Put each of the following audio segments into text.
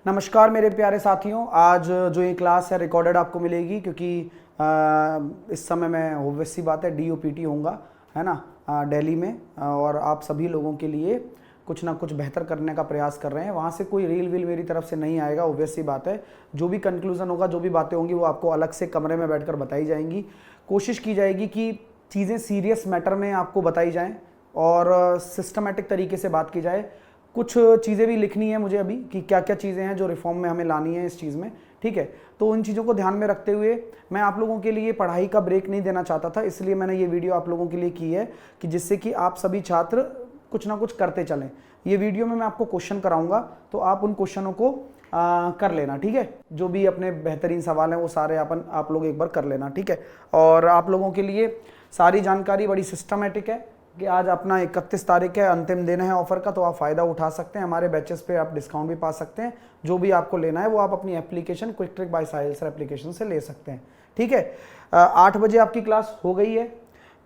नमस्कार मेरे प्यारे साथियों। आज जो ये क्लास है रिकॉर्डेड आपको मिलेगी क्योंकि इस समय मैं ऑब्वियस सी बात है DOPT होऊंगा, है ना, दिल्ली में। और आप सभी लोगों के लिए कुछ ना कुछ बेहतर करने का प्रयास कर रहे हैं। वहाँ से कोई रील वील मेरी तरफ से नहीं आएगा, ऑब्वियस सी बात है। जो भी कंक्लूजन होगा, जो भी बातें होंगी, वो आपको अलग से कमरे में बैठकर बताई जाएंगी। कोशिश की जाएगी कि चीज़ें सीरियस मैटर में आपको बताई जाएँ और सिस्टमेटिक तरीके से बात की जाए। कुछ चीज़ें भी लिखनी है मुझे अभी कि क्या क्या चीज़ें हैं जो रिफॉर्म में हमें लानी है इस चीज़ में, ठीक है। तो उन चीज़ों को ध्यान में रखते हुए मैं आप लोगों के लिए पढ़ाई का ब्रेक नहीं देना चाहता था, इसलिए मैंने ये वीडियो आप लोगों के लिए की है कि जिससे कि आप सभी छात्र कुछ ना कुछ करते चलें। ये वीडियो में मैं आपको क्वेश्चन कराऊंगा, तो आप उन क्वेश्चनों को कर लेना, ठीक है। जो भी अपने बेहतरीन सवाल हैं वो सारे आप लोग एक बार कर लेना, ठीक है। और आप लोगों के लिए सारी जानकारी बड़ी सिस्टमेटिक है कि आज अपना 31 तारीख है, अंतिम दिन है ऑफर का, तो आप फ़ायदा उठा सकते हैं। हमारे बैचेस पे आप डिस्काउंट भी पा सकते हैं। जो भी आपको लेना है वो आप अपनी एप्लीकेशन क्विक ट्रिक बाय साहिल सर एप्लीकेशन से ले सकते हैं, ठीक है। 8 बजे आपकी क्लास हो गई है,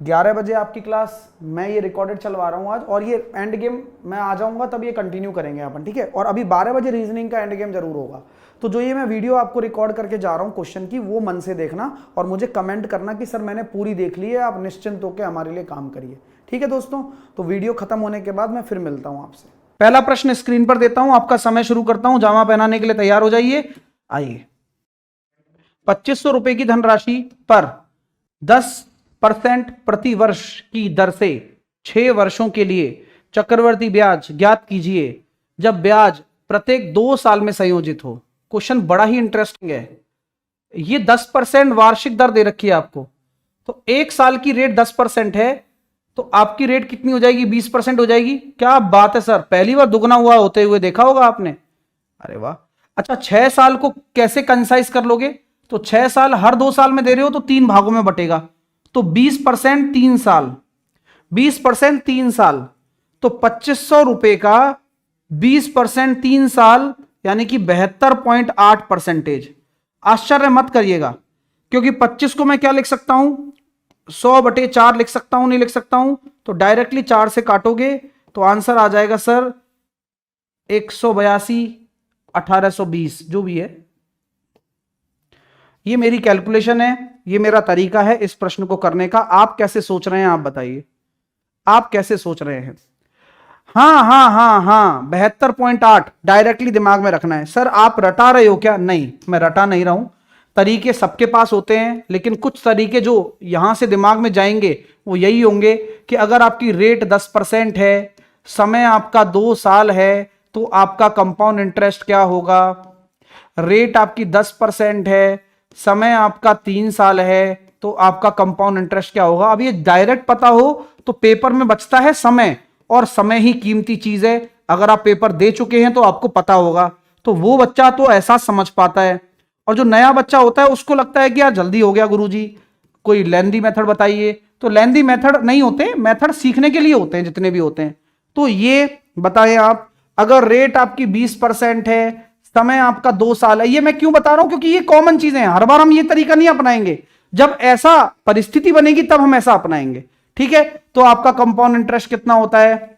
11 बजे आपकी क्लास मैं ये रिकॉर्डेड चलवा रहा हूँ आज, और ये एंड गेम मैं आ जाऊँगा तब ये कंटिन्यू करेंगे अपन, ठीक है। और अभी 12 बजे रीजनिंग का एंड गेम जरूर होगा। तो जो ये मैं वीडियो आपको रिकॉर्ड करके जा रहा हूँ क्वेश्चन की, वो मन से देखना और मुझे कमेंट करना कि सर मैंने पूरी देख ली है, आप निश्चिंत होकर हमारे लिए काम करिए, ठीक है दोस्तों। तो वीडियो खत्म होने के बाद मैं फिर मिलता हूं आपसे। पहला प्रश्न स्क्रीन पर देता हूं, आपका समय शुरू करता हूं। जामा पहनाने के लिए तैयार हो जाइए। आइए, 2500 रुपए की धनराशि पर 10% प्रति वर्ष की दर से 6 वर्षों के लिए चक्रवर्ती ब्याज ज्ञात कीजिए जब ब्याज प्रत्येक 2 साल में संयोजित हो। क्वेश्चन बड़ा ही इंटरेस्टिंग है। ये 10% वार्षिक दर दे रखी है आपको, तो 1 साल की रेट 10% है, तो आपकी रेट कितनी हो जाएगी? 20% हो जाएगी। क्या बात है सर, पहली बार दुगना हुआ होते हुए देखा होगा आपने। अरे वाह। अच्छा, 6 साल को कैसे कंसाइज कर लोगे? तो 6 साल हर 2 साल में दे रहे हो तो 3 भागों में बटेगा, तो 20% 3 साल, 20% 3 साल, तो 2500 रुपए का 20% 3 साल यानी कि 72.8%। आश्चर्य मत करिएगा, क्योंकि 25 को मैं क्या लिख सकता हूं? 100/4 लिख सकता हूं, नहीं लिख सकता हूं? तो डायरेक्टली 4 से काटोगे तो आंसर आ जाएगा सर 182 1820, जो भी है। ये मेरी कैलकुलेशन है, ये मेरा तरीका है इस प्रश्न को करने का। आप कैसे सोच रहे हैं, आप बताइए, आप कैसे सोच रहे हैं? हाँ हाँ हाँ हाँ, 72.8 डायरेक्टली दिमाग में रखना है। सर आप रटा रहे हो क्या? नहीं, मैं रटा नहीं रहा हूं। तरीके सबके पास होते हैं, लेकिन कुछ तरीके जो यहां से दिमाग में जाएंगे वो यही होंगे कि अगर आपकी रेट 10% है, समय आपका 2 साल है, तो आपका कंपाउंड इंटरेस्ट क्या होगा? रेट आपकी 10% है, समय आपका 3 साल है, तो आपका कंपाउंड इंटरेस्ट क्या होगा? अब ये डायरेक्ट पता हो तो पेपर में बचता है समय, और समय ही कीमती चीज है। अगर आप पेपर दे चुके हैं तो आपको पता होगा, तो वो बच्चा तो ऐसा समझ पाता है। और जो नया बच्चा होता है उसको लगता है कि यार जल्दी हो गया गुरुजी, कोई लेंदी मेथड बताइए। तो लेंदी मेथड नहीं होते, मेथड सीखने के लिए होते हैं जितने भी होते हैं। तो ये बताएं आप, अगर रेट आपकी 20% है, समय आपका 2 साल है। ये मैं क्यों बता रहा हूं? क्योंकि ये कॉमन चीजें हैं, हर बार हम ये तरीका नहीं अपनाएंगे। जब ऐसा परिस्थिति बनेगी तब हम ऐसा अपनाएंगे, ठीक है। तो आपका कंपाउंड इंटरेस्ट कितना होता है?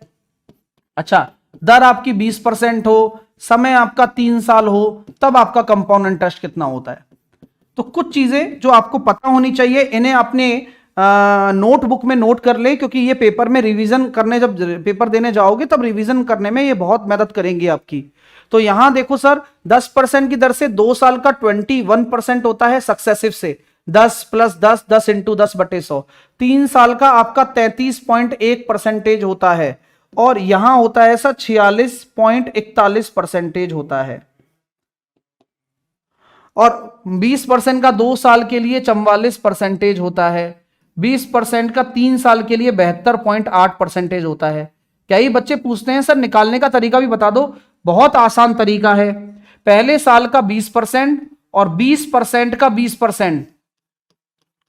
अच्छा, दर आपकी 20% हो, समय आपका 3 साल हो, तब आपका कंपाउंड इंटरेस्ट कितना होता है? तो कुछ चीजें जो आपको पता होनी चाहिए, इन्हें अपने नोटबुक में नोट कर ले, क्योंकि ये पेपर में रिवीजन करने, जब पेपर देने जाओगे तब रिवीजन करने में ये बहुत मदद करेंगी आपकी। तो यहां देखो सर, 10% की दर से 2 साल का 21% होता है सक्सेसिव से, 10 + 10, 10 × 10/100। 3 साल का आपका 33.1% होता है, और यहां होता है सर 46.41% होता है। और 20% का 2 साल के लिए 44% होता है, 20% का 3 साल के लिए 72.8% होता है। क्या ही बच्चे पूछते हैं सर निकालने का तरीका भी बता दो। बहुत आसान तरीका है। पहले साल का 20% और 20% का 20%,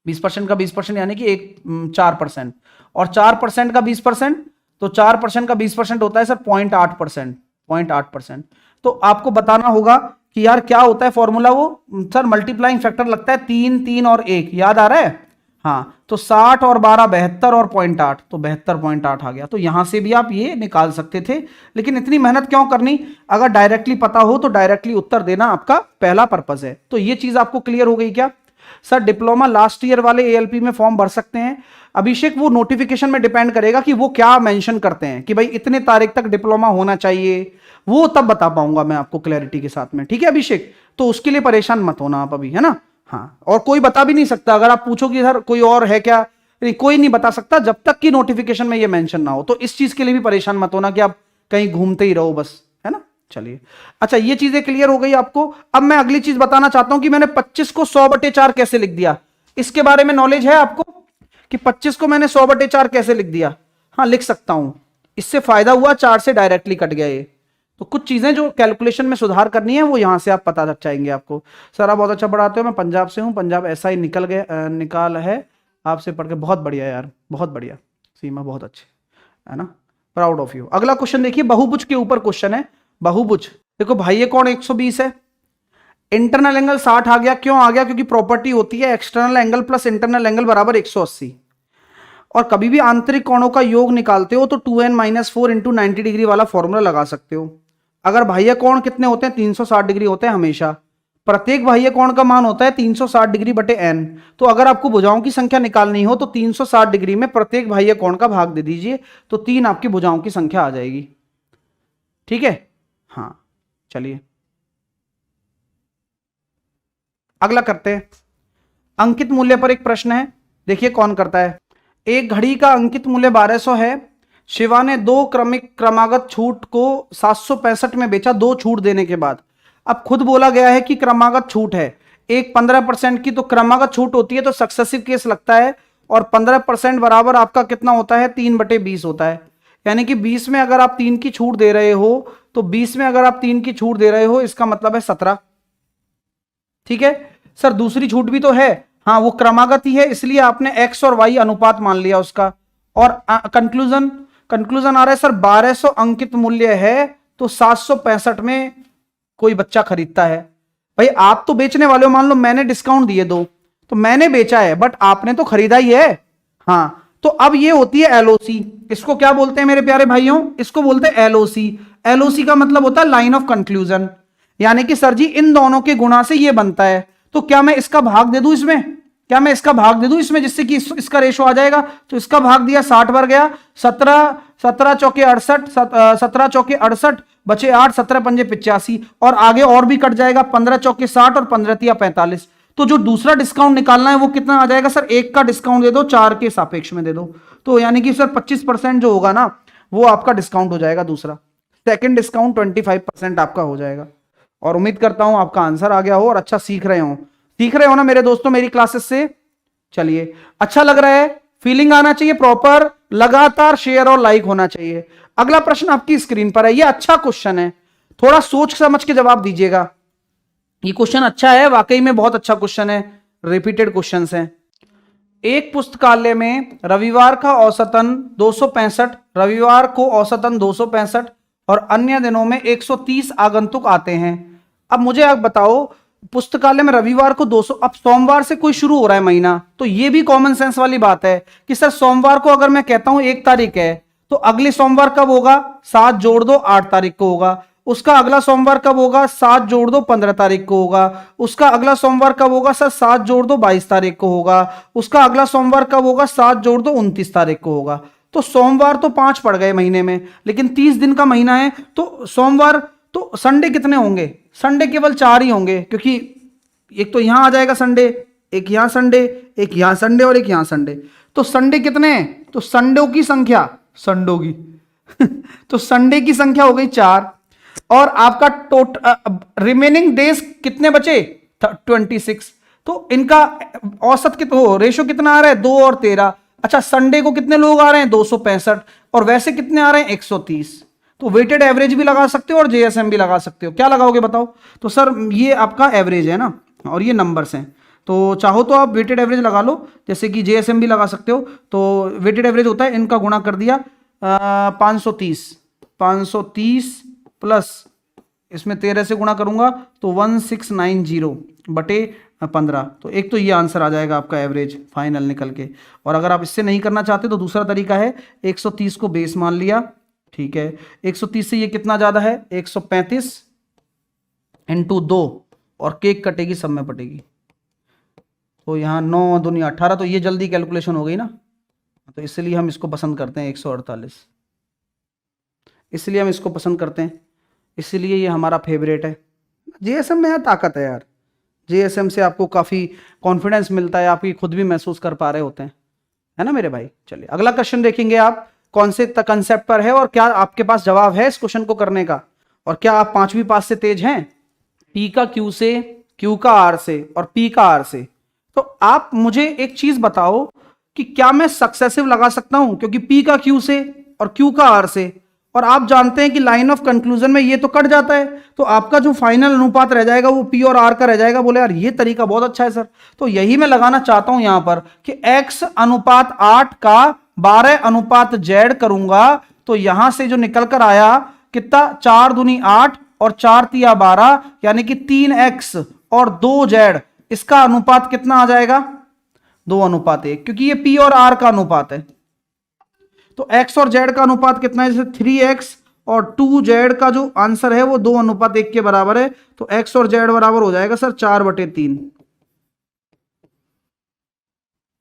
20% का 20% यानी कि 4%, और 4% का 20%, तो 4% का 20% होता है सर 0.8%, 0.8%। तो आपको बताना होगा कि यार क्या होता है फॉर्मूला। वो सर मल्टीप्लाइंग फैक्टर लगता है 3, 3 और 1, याद आ रहा है? हाँ, तो 60 और 12 72 और 0.8, तो 72.8 आ गया। तो यहां से भी आप ये निकाल सकते थे, लेकिन इतनी मेहनत क्यों करनी, अगर डायरेक्टली पता हो तो डायरेक्टली उत्तर देना आपका पहला पर्पस है। तो ये चीज आपको क्लियर हो गई क्या? सर डिप्लोमा लास्ट ईयर वाले एएलपी में फॉर्म भर सकते हैं अभिषेक, वो नोटिफिकेशन में डिपेंड करेगा कि वो क्या मेंशन करते हैं कि भाई इतने तारीख तक डिप्लोमा होना चाहिए, वो तब बता पाऊंगा मैं आपको क्लैरिटी के साथ में, ठीक है अभिषेक? तो उसके लिए परेशान मत होना आप अभी, है ना? हाँ, और कोई बता भी नहीं सकता, अगर आप पूछो कि सर कोई और है क्या, नहीं कोई नहीं बता सकता जब तक कि नोटिफिकेशन में ये मेंशन ना हो। तो इस चीज के लिए भी परेशान मत होना कि आप कहीं घूमते ही रहो बस, है ना? चलिए, अच्छा ये चीजें क्लियर हो गई आपको। अब मैं अगली चीज बताना चाहता हूं कि मैंने 25 को 100/4 कैसे लिख दिया, इसके बारे में नॉलेज है आपको कि 25 को मैंने 100/4 कैसे लिख दिया? हाँ लिख सकता हूं, इससे फायदा हुआ 4 से डायरेक्टली कट गया ये। तो कुछ चीजें जो कैलकुलेशन में सुधार करनी है वो यहां से आप पता लग जाएंगे आपको। सर आप बहुत अच्छा पढ़ाते हो, मैं पंजाब से हूं, पंजाब ऐसा ही निकाल है आपसे पढ़ के, बहुत बढ़िया यार, बहुत बढ़िया सीमा, बहुत अच्छे, है ना? Proud of you. अगला क्वेश्चन देखिए, बहुभुज के ऊपर क्वेश्चन है। बहुभुज देखो भाई, ये कौन 120 है, इंटरनल एंगल 60 आ गया, क्यों आ गया? क्योंकि प्रॉपर्टी होती है external angle plus internal angle बराबर 180। और कभी भी आंतरिक कोणों का योग निकालते हो तो 2n-4 इंटू 90 डिग्री वाला फॉर्मूला लगा सकते हो। अगर बाह्य कोण कितने होते हैं? 360 डिग्री होते हैं हमेशा। प्रत्येक बाह्य कोण का मान होता है 360 डिग्री बटे n। तो अगर आपको भुजाओं की संख्या निकालनी हो तो 360 डिग्री में प्रत्येक बाह्य कोण का भाग दे दीजिए, तो 3 आपकी भुजाओं की संख्या आ जाएगी, ठीक है? हाँ चलिए अगला करते हैं। अंकित मूल्य पर एक प्रश्न है, देखिए कौन करता है। एक घड़ी का अंकित मूल्य 1200 है, शिवा ने 2 क्रमागत छूट को 765 में बेचा 2 छूट देने के बाद। अब खुद बोला गया है कि क्रमागत छूट है, एक 15% की तो क्रमागत छूट होती है तो सक्सेसिव केस लगता है, और 15% बराबर आपका कितना होता है? 3/20 होता है। यानी कि 20 में अगर आप 3 की छूट दे रहे हो तो 20 में अगर आप 3 की छूट दे रहे हो इसका मतलब है 17, ठीक है? सर दूसरी छूट भी तो है, हाँ वो क्रमागत ही है, इसलिए आपने x और y अनुपात मान लिया उसका। और कंक्लूजन आ रहा है सर 1200 अंकित मूल्य है तो 765 में कोई बच्चा खरीदता है। भाई आप तो बेचने वाले हो, मान लो मैंने डिस्काउंट दिए 2 तो मैंने बेचा है, बट आपने तो खरीदा ही है। हाँ तो अब ये होती है एलओसी, इसको क्या बोलते हैं मेरे प्यारे भाइयों? इसको बोलते हैं एलओसी। एलओसी का मतलब होता है लाइन ऑफ कंक्लूजन, यानी कि सर जी इन दोनों के गुणा से ये बनता है, तो क्या मैं इसका भाग दे दूं इसमें? क्या मैं इसका भाग दे दूं इसमें, जिससे कि इसका रेशो आ जाएगा? तो इसका भाग दिया 60 बार गया, 17 चौके 68, 17 चौके 68 बचे 8, 17 पंजे 85, और आगे और भी कट जाएगा, 15 चौके 60 और 15 तिया 45। तो जो दूसरा डिस्काउंट निकालना है वो कितना आ जाएगा सर? 1 का डिस्काउंट दे दो, 4 के सापेक्ष में दे दो, तो यानी कि सर 25% जो होगा ना वो आपका डिस्काउंट हो जाएगा दूसरा। सेकंड डिस्काउंट 25% आपका हो जाएगा। और उम्मीद करता हूं आपका आंसर आ गया हो और अच्छा सीख रहे हो ना मेरे दोस्तों मेरी क्लासेस से। चलिए अच्छा लग रहा है, फीलिंग आना चाहिए प्रॉपर, लगातार शेयर और लाइक होना चाहिए। अगला प्रश्न आपकी स्क्रीन पर है, ये अच्छा क्वेश्चन है, थोड़ा सोच समझ के जवाब दीजिएगा। ये क्वेश्चन अच्छा है, वाकई में बहुत अच्छा क्वेश्चन है, रिपीटेड क्वेश्चंस हैं। एक पुस्तकालय में रविवार का औसतन 265, रविवार को औसतन 265 और अन्य दिनों में 130 आगंतुक आते हैं। अब मुझे आप बताओ, पुस्तकालय में रविवार को 200, अब सोमवार से कोई शुरू हो रहा है महीना, तो ये भी कॉमन सेंस वाली बात है कि सर सोमवार को अगर मैं कहता हूं 1 तारीख है तो अगले सोमवार कब होगा? 7 जोड़ दो 8 तारीख को होगा। उसका अगला सोमवार कब होगा? 7 जोड़ दो 15 तारीख को होगा। उसका अगला सोमवार कब होगा सर? 7 जोड़ दो 22 तारीख को होगा। उसका अगला सोमवार कब होगा? 7 जोड़ दो 29 तारीख को होगा। तो सोमवार तो 5 पड़ गए महीने में, लेकिन 30 दिन का महीना है, तो सोमवार तो संडे कितने होंगे? संडे केवल 4 ही होंगे, क्योंकि एक तो यहां आ जाएगा संडे, एक यहां संडे, एक यहां संडे और एक यहां संडे। तो संडे कितने हैं? तो संडे की संख्या, संडो की तो संडे की संख्या हो गई 4, और आपका रिमेनिंग डेज कितने बचे? 26। तो इनका औसत कितना हो, रेशो कितना आ रहा है? 2 और 13। अच्छा संडे को कितने लोग आ रहे हैं? 265, और वैसे कितने आ रहे हैं? 130। तो वेटेड एवरेज भी लगा सकते हो और जेएसएम भी लगा सकते हो। क्या लगाओगे बताओ? तो सर ये आपका एवरेज है ना, और ये नंबर्स हैं, तो चाहो तो आप वेटेड एवरेज लगा लो, जैसे कि जेएसएम भी लगा सकते हो। तो वेटेड एवरेज होता है, इनका गुणा कर दिया 530 प्लस इसमें 13 से गुणा करूंगा तो 1690 बटे 15। तो एक तो ये आंसर आ जाएगा आपका एवरेज फाइनल निकल के। और अगर आप इससे नहीं करना चाहते तो दूसरा तरीका है, 130 को बेस मान लिया, ठीक है, 130 से ये कितना ज़्यादा है, 135 इंटू 2, और केक कटेगी सब में पटेगी, तो यहाँ 9 दूनी 18, तो ये जल्दी कैलकुलेशन हो गई ना, तो इसलिए हम इसको पसंद करते हैं 148, इसलिए हम इसको पसंद करते हैं, इसलिए ये हमारा फेवरेट है। जीएसएम में यार ताकत है यार, जीएसएम से आपको काफ़ी कॉन्फिडेंस मिलता है, आप ये खुद भी महसूस कर पा रहे होते हैं, है ना मेरे भाई। चलिए अगला क्वेश्चन देखेंगे आप कौन से कंसेप्ट पर है और क्या आपके पास जवाब है इस क्वेश्चन को करने का, और क्या आप 5वीं पास से तेज हैं। पी का क्यू से, क्यू का आर से और पी का आर से। तो आप मुझे एक चीज बताओ कि क्या मैं सक्सेसिव लगा सकता हूं, क्योंकि पी का क्यू से और क्यू का आर से, और आप जानते हैं कि लाइन ऑफ कंक्लूजन में ये तो कट जाता है, तो आपका जो फाइनल अनुपात रह जाएगा वो पी और आर का रह जाएगा। बोले यार ये तरीका बहुत अच्छा है सर, तो यही मैं लगाना चाहता हूं यहां पर कि x अनुपात 8 का 12 अनुपात z करूंगा, तो यहां से जो निकल कर आया कितना, 4 दूनी 8 और 4 तिया 12, यानी कि 3x और 2z, इसका अनुपात कितना आ जाएगा, 2 अनुपात 1, क्योंकि ये p और r का अनुपात है। तो x और z का अनुपात कितना है, जैसे 3x और 2z का जो आंसर है वो 2 अनुपात 1 के बराबर है, तो x और z बराबर हो जाएगा सर 4/3,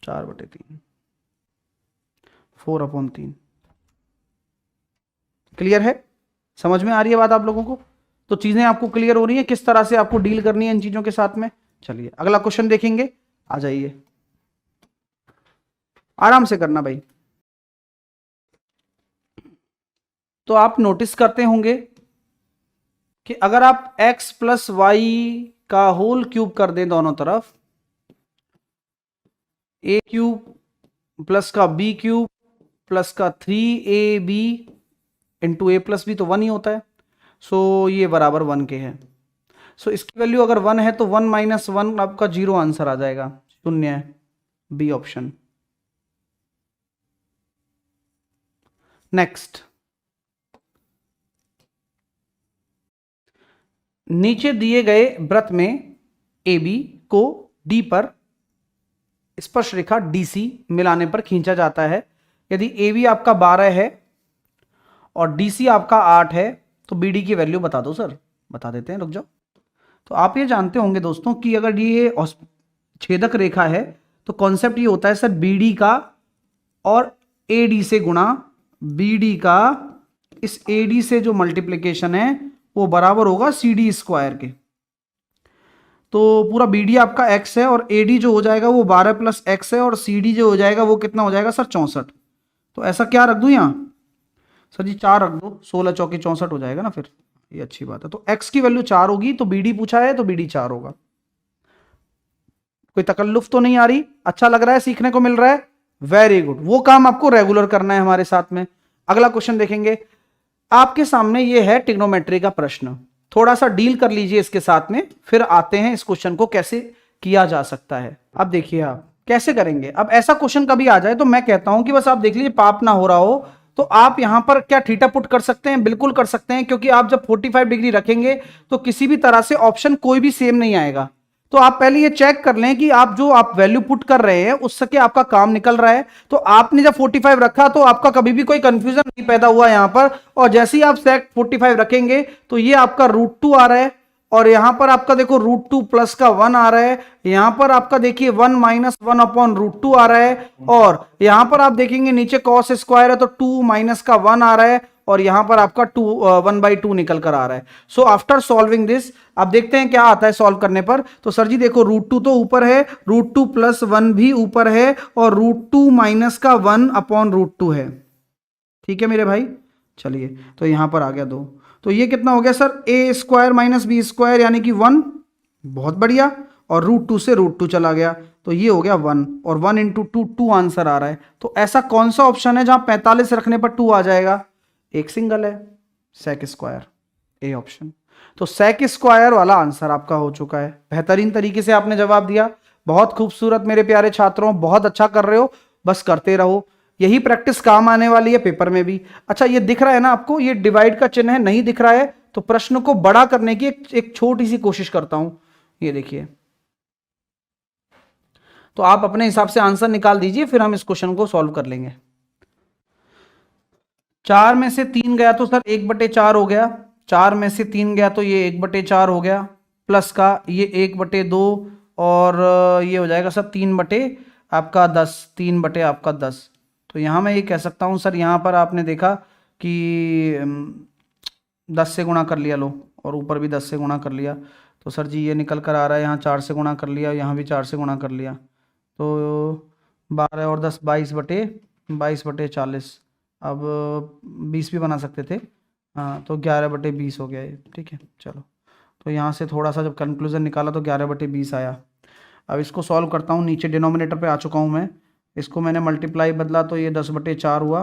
4/3, 4/3। क्लियर है, समझ में आ रही है बात आप लोगों को, तो चीजें आपको क्लियर हो रही है किस तरह से आपको डील करनी है इन चीजों के साथ में। चलिए अगला क्वेश्चन देखेंगे, आ जाइए, आराम से करना भाई। तो आप नोटिस करते होंगे कि अगर आप x प्लस वाई का होल क्यूब कर दें दोनों तरफ, a क्यूब प्लस का b क्यूब प्लस का 3ab into a plus b, तो 1 ही होता है, सो ये बराबर 1 के है। सो इसकी वैल्यू अगर 1 है तो 1 माइनस 1 आपका 0 आंसर आ जाएगा, 0 है, बी ऑप्शन। नेक्स्ट, नीचे दिए गए वृत्त में AB को D पर स्पर्श रेखा DC मिलाने पर खींचा जाता है। यदि AB आपका 12 है और DC आपका 8 है, तो BD की वैल्यू बता दो सर। बता देते हैं, रुक जाओ। तो आप ये जानते होंगे दोस्तों कि अगर ये छेदक रेखा है तो कॉन्सेप्ट ये होता है सर, BD का और AD से गुणा, BD का इस AD से जो मल्टीप्लिकेशन है वो बराबर होगा CD स्क्वायर के। तो पूरा BD आपका x है और AD जो हो जाएगा वो 12 प्लस x है, और CD जो हो जाएगा वो कितना हो जाएगा सर, 64। तो ऐसा क्या रख दूं यहाँ सर जी, 4 रख दो, 16 चौके 64 हो जाएगा ना, फिर ये अच्छी बात है। तो x की वैल्यू 4 होगी, तो BD पूछा है तो BD 4 होगा। कोई तकल्लुफ तो नहीं आ रही, अच्छा लग रहा है, सीखने को मिल रहा है, वेरी गुड। वो काम आपको रेगुलर करना है हमारे साथ में। अगला क्वेश्चन देखेंगे, आपके सामने ये है ट्रिग्नोमेट्री का प्रश्न, थोड़ा सा डील कर लीजिए इसके साथ में, फिर आते हैं इस क्वेश्चन को कैसे किया जा सकता है। अब देखिए आप कैसे करेंगे। अब ऐसा क्वेश्चन कभी आ जाए तो मैं कहता हूं कि बस आप देख लीजिए, पाप ना हो रहा हो तो आप यहां पर क्या थीटा पुट कर सकते हैं, बिल्कुल कर सकते हैं, क्योंकि आप जब 45 डिग्री रखेंगे तो किसी भी तरह से ऑप्शन कोई भी सेम नहीं आएगा। तो आप पहले ये चेक कर लें कि आप जो आप वैल्यू पुट कर रहे हैं उससे आपका काम निकल रहा है। तो आपने जब 45 रखा तो आपका कभी भी कोई कंफ्यूजन नहीं पैदा हुआ यहां पर, और जैसे ही आप सेट 45 रखेंगे तो ये आपका √2 आ रहा है, और यहां पर आपका देखो √2 प्लस का 1 आ रहा है, यहां पर आपका देखिए 1 माइनस 1 अपॉन √2 आ रहा है, और यहां पर आप देखेंगे नीचे कॉस स्क्वायर है तो 2 माइनस का 1 आ रहा है, और यहां पर आपका 1/2 निकल कर आ रहा है। सो आफ्टर सॉल्विंग दिस आप देखते हैं क्या आता है सॉल्व करने पर। तो सर जी देखो √2 तो ऊपर है, √2 प्लस 1 भी ऊपर है, और √2 माइनस का 1 अपॉन √2 है। ठीक है मेरे भाई, चलिए तो यहां पर आ गया 2, तो ये कितना हो गया sir, a square minus B square यानी कि 1, बहुत बढ़िया, और √2 से √2 चला गया तो ये हो गया 1, और 1 इंटू 2 2 आंसर आ रहा है। तो ऐसा कौन सा ऑप्शन है जहां 45 रखने पर 2 आ जाएगा, एक सिंगल है, सेक स्क्वायर, ए ऑप्शन। तो सेक स्क्वायर वाला आंसर आपका हो चुका है। बेहतरीन तरीके से आपने जवाब दिया, बहुत खूबसूरत मेरे प्यारे छात्रों, बहुत अच्छा कर रहे हो, बस करते रहो, यही प्रैक्टिस काम आने वाली है पेपर में भी। अच्छा ये दिख रहा है ना आपको, ये डिवाइड का चिन्ह है, नहीं दिख रहा है तो प्रश्न को बड़ा करने की एक छोटी सी कोशिश करता हूं। ये देखिए तो आप अपने हिसाब से आंसर निकाल दीजिए, फिर हम इस क्वेश्चन को सॉल्व कर लेंगे। 4 में से 3 गया तो सर 1/4 हो गया, 4 में से 3 गया तो ये 1/4 हो गया, प्लस का ये 1/2 और ये हो जाएगा सर 3/10, 3/10। तो यहाँ मैं ये कह सकता हूँ सर, यहाँ पर आपने देखा कि 10 से गुणा कर लिया लो, और ऊपर भी 10 से गुणा कर लिया, तो सर जी ये निकल कर आ रहा है, यहाँ 4 से गुणा कर लिया, यहाँ भी 4 से गुणा कर लिया, तो 12 और 10 22/40। अब 20 भी बना सकते थे, हाँ, तो 11/20 हो गया ये, ठीक है। चलो, तो यहाँ से थोड़ा सा जब कंक्लूजन निकाला तो 11/20 आया। अब इसको सॉल्व करता हूँ, नीचे डिनोमिनेटर पे आ चुका हूँ मैं, इसको मैंने मल्टीप्लाई बदला तो ये 10/4 हुआ,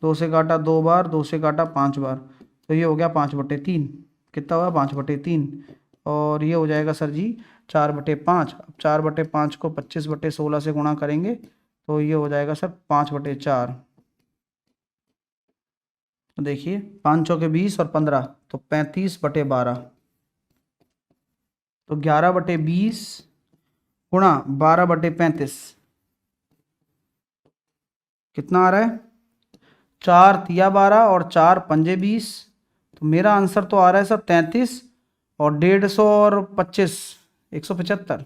2 से काटा 2 बार, 2 से काटा 5 बार, तो ये हो गया 5/3। कितना हुआ? 5/3। और ये हो जाएगा सर जी 4/5। अब 4/5 को 25/16 से गुणा करेंगे तो ये हो जाएगा सर 5/4। तो देखिए 5 चौके 20 और 15, तो 35/12। तो 11/20 गुणा 12/35 कितना आ रहा है? 4 तिया 12 और 4 पंजे 20। तो मेरा आंसर तो आ रहा है सर 33, और 150 और 25 175।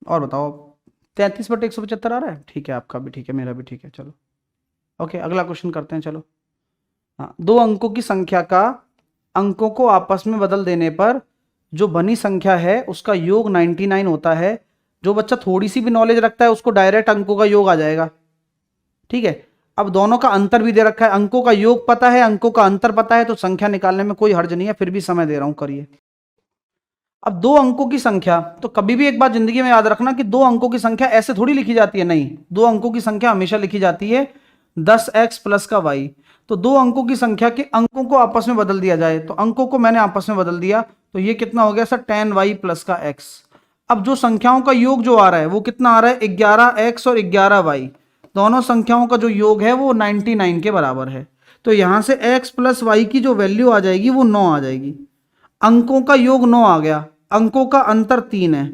और बताओ, 33/175 आ रहा है? ठीक है, आपका भी ठीक है, मेरा भी ठीक है। चलो ओके, अगला क्वेश्चन करते हैं। चलो, हाँ, 2 अंकों की संख्या का अंकों को आपस में बदल देने पर जो बनी संख्या है उसका योग 99 होता है। जो बच्चा थोड़ी सी भी नॉलेज रखता है उसको डायरेक्ट अंकों का योग आ जाएगा, ठीक है। अब दोनों का अंतर भी दे रखा है, अंकों का योग पता है, अंकों का अंतर पता है, तो संख्या निकालने में कोई हर्ज नहीं है, फिर भी समय दे रहा हूं, करिए। अब 2 अंकों की संख्या, तो कभी भी एक बात जिंदगी में याद रखना कि 2 अंकों की संख्या ऐसे थोड़ी लिखी जाती है, नहीं, 2 अंकों की संख्या हमेशा लिखी जाती है 10x प्लस का y। तो 2 अंकों की संख्या के अंकों को आपस में बदल दिया जाए, तो अंकों को मैंने आपस में बदल दिया, तो ये कितना हो गया सर 10y प्लस का x। अब जो संख्याओं का योग जो आ रहा है वो कितना आ रहा है? 11x और 11y, दोनों संख्याओं का जो योग है वो 99 के बराबर है। तो यहां से x प्लस y की जो वैल्यू आ जाएगी वो 9 आ जाएगी। अंकों का योग 9 आ गया, अंकों का अंतर 3 है,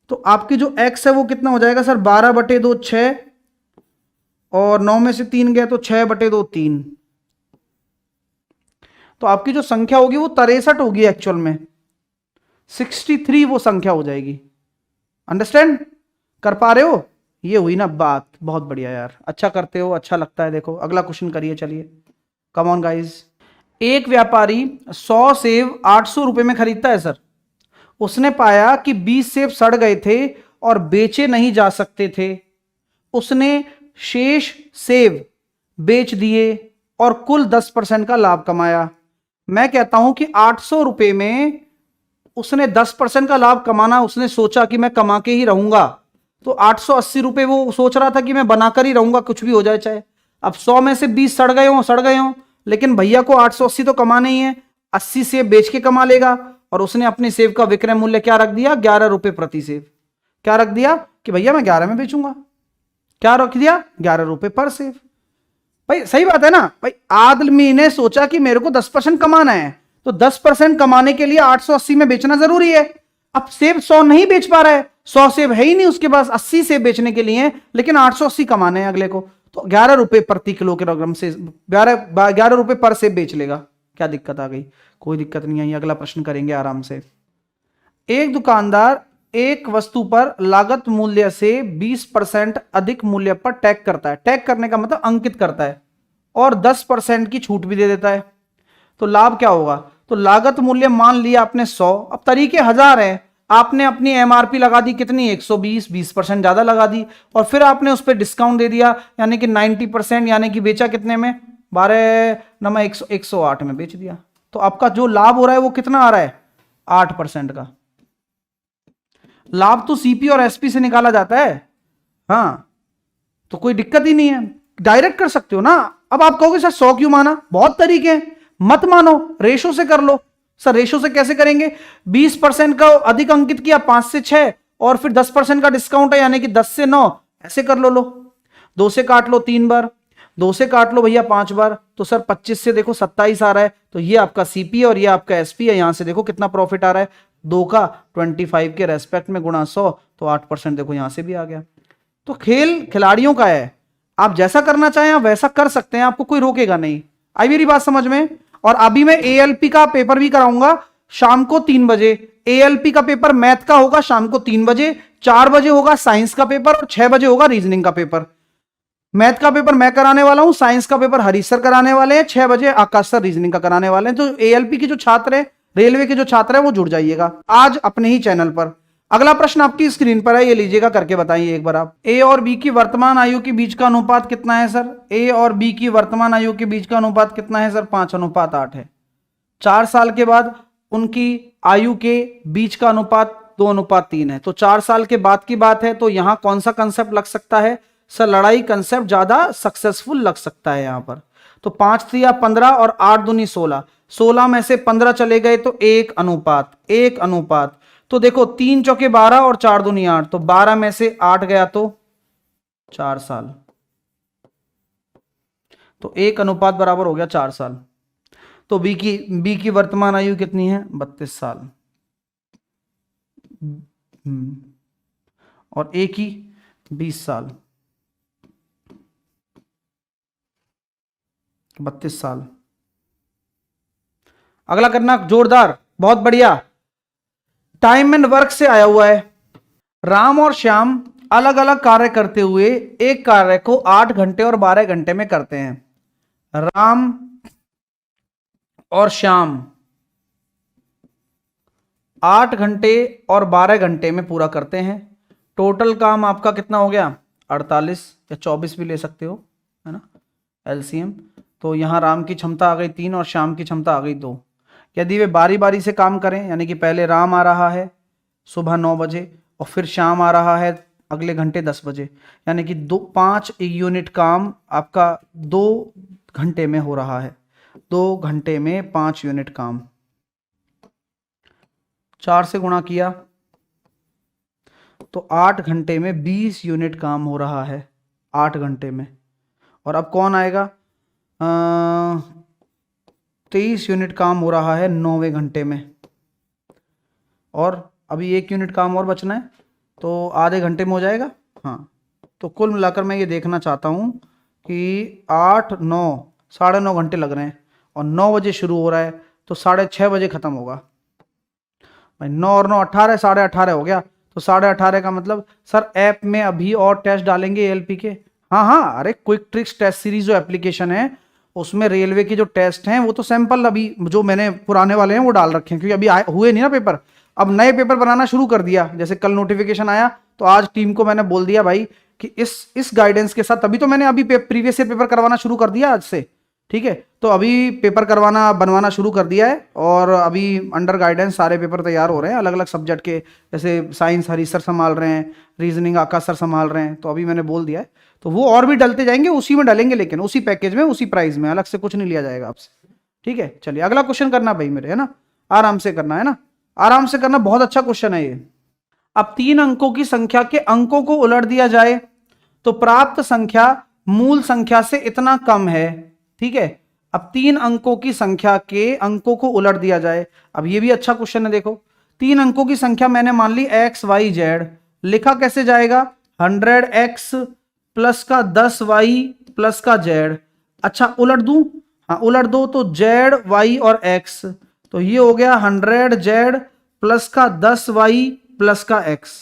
तो आपकी जो x है वो कितना हो जाएगा सर? 12/2 6, और 9 में से 3 गया तो 6/2 3। तो आपकी जो संख्या होगी वो 63 होगी, एक्चुअल में 63 वो संख्या हो जाएगी। अंडरस्टैंड कर पा रहे हो? ये हुई ना बात, बहुत बढ़िया यार, अच्छा करते हो, अच्छा लगता है। देखो अगला क्वेश्चन करिए, चलिए, कम ऑन गाइस। एक व्यापारी 100 सेब 800 रुपए में खरीदता है सर। उसने पाया कि 20 सेब सड़ गए थे और बेचे नहीं जा सकते थे। उसने शेष सेब बेच दिए और कुल 10% का लाभ कमाया। मैं कहता हूं कि 800 रुपए में उसने 10% का लाभ कमाना, उसने सोचा कि मैं कमा के ही रहूंगा, तो 880 रुपए वो सोच रहा था कि मैं बनाकर ही रहूंगा, कुछ भी हो जाए चाहे। अब 100 में से 20 सड़ गए हों, लेकिन भैया को 880 तो कमाने ही है, 80 सेब बेच के कमा लेगा, और उसने अपने सेब का विक्रय मूल्य क्या रख दिया? 11 रुपए प्रति सेब। क्या रख दिया कि भैया मैं 11 में बेचूंगा, क्या रख दिया? 11 रुपए पर सेब। भाई सही बात है ना भाई, आदमी ने सोचा कि मेरे को 10% कमाना है, तो 10% कमाने के लिए 880 में बेचना जरूरी है। अब सेब 100 नहीं बेच पा रहा है, 100 सेब है ही नहीं उसके पास 80 सेब बेचने के लिए, लेकिन 880 कमाने हैं अगले को, तो 11 रुपए प्रति किलोग्राम से 11 रुपए पर सेब बेच लेगा। क्या दिक्कत आ गई? कोई दिक्कत नहीं आई, अगला प्रश्न करेंगे आराम से। एक दुकानदार एक वस्तु पर लागत मूल्य से 20% अधिक मूल्य पर टैग करता है, टैग करने का मतलब अंकित करता है, और 10% की छूट भी दे देता है। तो लाभ क्या होगा? तो लागत मूल्य मान लिया आपने 100, अब तरीके 1000 है, आपने अपनी एमआरपी लगा दी कितनी? 120, 20% ज्यादा लगा दी, और फिर आपने उस पर डिस्काउंट दे दिया, यानी कि 90%, यानी कि बेचा कितने में? 108 में बेच दिया। तो आपका जो लाभ हो रहा है वो कितना आ रहा है? 8% का। लाभ तो सीपी और एसपी से निकाला जाता है, हाँ, तो कोई दिक्कत ही नहीं है, डायरेक्ट कर सकते हो ना। अब आप कहोगे सर 100 क्यों माना? बहुत तरीके हैं, मत मानो, रेशो से कर लो। सर रेशो से कैसे करेंगे? 20% का अधिक अंकित किया, 5 से 6, और फिर 10% का डिस्काउंट है, यानी कि 10 से 9, ऐसे कर लो। 2 से काट लो 3 बार, 2 से काट लो भैया 5 बार, तो सर 25 से देखो 27 आ रहा है, तो ये आपका सीपी और ये आपका एसपी है। यहां से देखो कितना प्रॉफिट आ रहा है, 2 का 25 के रेस्पेक्ट में गुणा 100, तो 8% देखो यहां से भी आ गया। तो खेल खिलाड़ियों का है, आप जैसा करना चाहें आप वैसा कर सकते हैं, आपको कोई रोकेगा नहीं। आई मेरी बात समझ में? और अभी मैं एएलपी का पेपर भी कराऊंगा शाम को 3 बजे। एएलपी का पेपर मैथ का होगा शाम को 3 बजे, 4 बजे होगा साइंस का पेपर और 6 बजे होगा रीजनिंग का पेपर। मैथ का पेपर मैं कराने वाला हूं, साइंस का पेपर हरीश सर कराने वाले हैं, 6 बजे आकाश सर रीजनिंग का कराने वाले हैं। तो एएलपी के जो छात्र हैं, रेलवे के जो छात्र हैं, वो जुड़ जाइएगा आज अपने ही चैनल पर। अगला प्रश्न आपकी स्क्रीन पर है, ये लीजिएगा, करके बताइए एक बार आप। ए और बी की वर्तमान आयु के बीच का अनुपात कितना है सर? ए और बी की वर्तमान आयु के बीच का अनुपात कितना है सर? 5:8 है। 4 साल के बाद उनकी आयु के बीच का अनुपात 2:3 है। तो 4 साल के बाद की बात है, तो यहां कौन सा कंसेप्ट लग सकता है सर? लड़ाई कंसेप्ट ज्यादा सक्सेसफुल लग सकता है यहां पर। तो 5 3 15 और 8 दूनी 16, 16 में से 15 चले गए तो 1 अनुपात। तो देखो 3 चौके 12 और 4 दूनी 8, तो 12 में से 8 गया तो 4 साल, तो 1 अनुपात बराबर हो गया 4 साल। तो बी की वर्तमान आयु कितनी है? 32 साल। और ए की 20 साल, 32 साल। अगला करना जोरदार, बहुत बढ़िया, टाइम एंड वर्क से आया हुआ है। राम और श्याम अलग अलग कार्य करते हुए एक कार्य को 8 घंटे और 12 घंटे में करते हैं। राम और श्याम 8 घंटे और 12 घंटे में पूरा करते हैं। टोटल काम आपका कितना हो गया? 48 या 24 भी ले सकते हो, है ना, एलसीएम। तो यहां राम की क्षमता आ गई 3 और श्याम की क्षमता आ गई 2। यदि वे बारी बारी से काम करें, यानी कि पहले राम आ रहा है सुबह 9 बजे और फिर श्याम आ रहा है अगले घंटे 10 बजे, यानी कि 5 यूनिट काम आपका 2 घंटे में हो रहा है। 2 घंटे में 5 यूनिट काम, 4 से गुणा किया तो 8 घंटे में 20 यूनिट काम हो रहा है 8 घंटे में। और अब कौन आएगा? 23 यूनिट काम हो रहा है 9वें घंटे में, और अभी 1 यूनिट काम और बचना है, तो आधे घंटे में हो जाएगा। हाँ, तो कुल मिलाकर मैं ये देखना चाहता हूँ कि 8 9 9.5 घंटे लग रहे हैं, और 9 बजे शुरू हो रहा है तो 6:30 बजे खत्म होगा। भाई 9 और 9 18, 18:30 हो गया। तो 18:30 का मतलब सर ऐप में अभी और टेस्ट डालेंगे एएलपी के? हाँ हाँ, अरे क्विक ट्रिक्स टेस्ट सीरीज जो एप्लीकेशन है उसमें रेलवे के जो टेस्ट हैं वो तो सैंपल अभी जो मैंने पुराने वाले हैं वो डाल रखे हैं, क्योंकि अभी हुए नहीं ना पेपर। अब नए पेपर बनाना शुरू कर दिया, जैसे कल नोटिफिकेशन आया तो आज टीम को मैंने बोल दिया भाई कि इस गाइडेंस के साथ, तभी तो मैंने अभी प्रीवियस ईयर पेपर करवाना शुरू कर दिया आज से, ठीक है। तो अभी पेपर बनवाना शुरू कर दिया है, और अभी अंडर गाइडेंस सारे पेपर तैयार हो रहे हैं अलग अलग सब्जेक्ट के, जैसे साइंस हरीश सर संभाल रहे हैं, रीजनिंग आकाश सर संभाल रहे हैं। तो अभी मैंने बोल दिया है, तो वो और भी डलते जाएंगे, उसी में डलेंगे, लेकिन उसी पैकेज में उसी प्राइस में, अलग से कुछ नहीं लिया जाएगा आपसे, ठीक है। चलिए अगला क्वेश्चन करना भाई मेरे, है ना, आराम से करना, है ना, आराम से करना, बहुत अच्छा क्वेश्चन है ये। अब 3 अंकों की संख्या के अंकों को उलट दिया जाए तो प्राप्त संख्या मूल संख्या से इतना कम है, ठीक है। अब 3 अंकों की संख्या के अंकों को उलट दिया जाए। अब ये भी अच्छा क्वेश्चन है, देखो 3 अंकों की संख्या मैंने मान ली x y z, लिखा कैसे जाएगा? 100x प्लस का 10y प्लस का z। अच्छा उलट दूं? हाँ उलट दो, तो z y और x, तो ये हो गया 100z प्लस का 10y प्लस का x।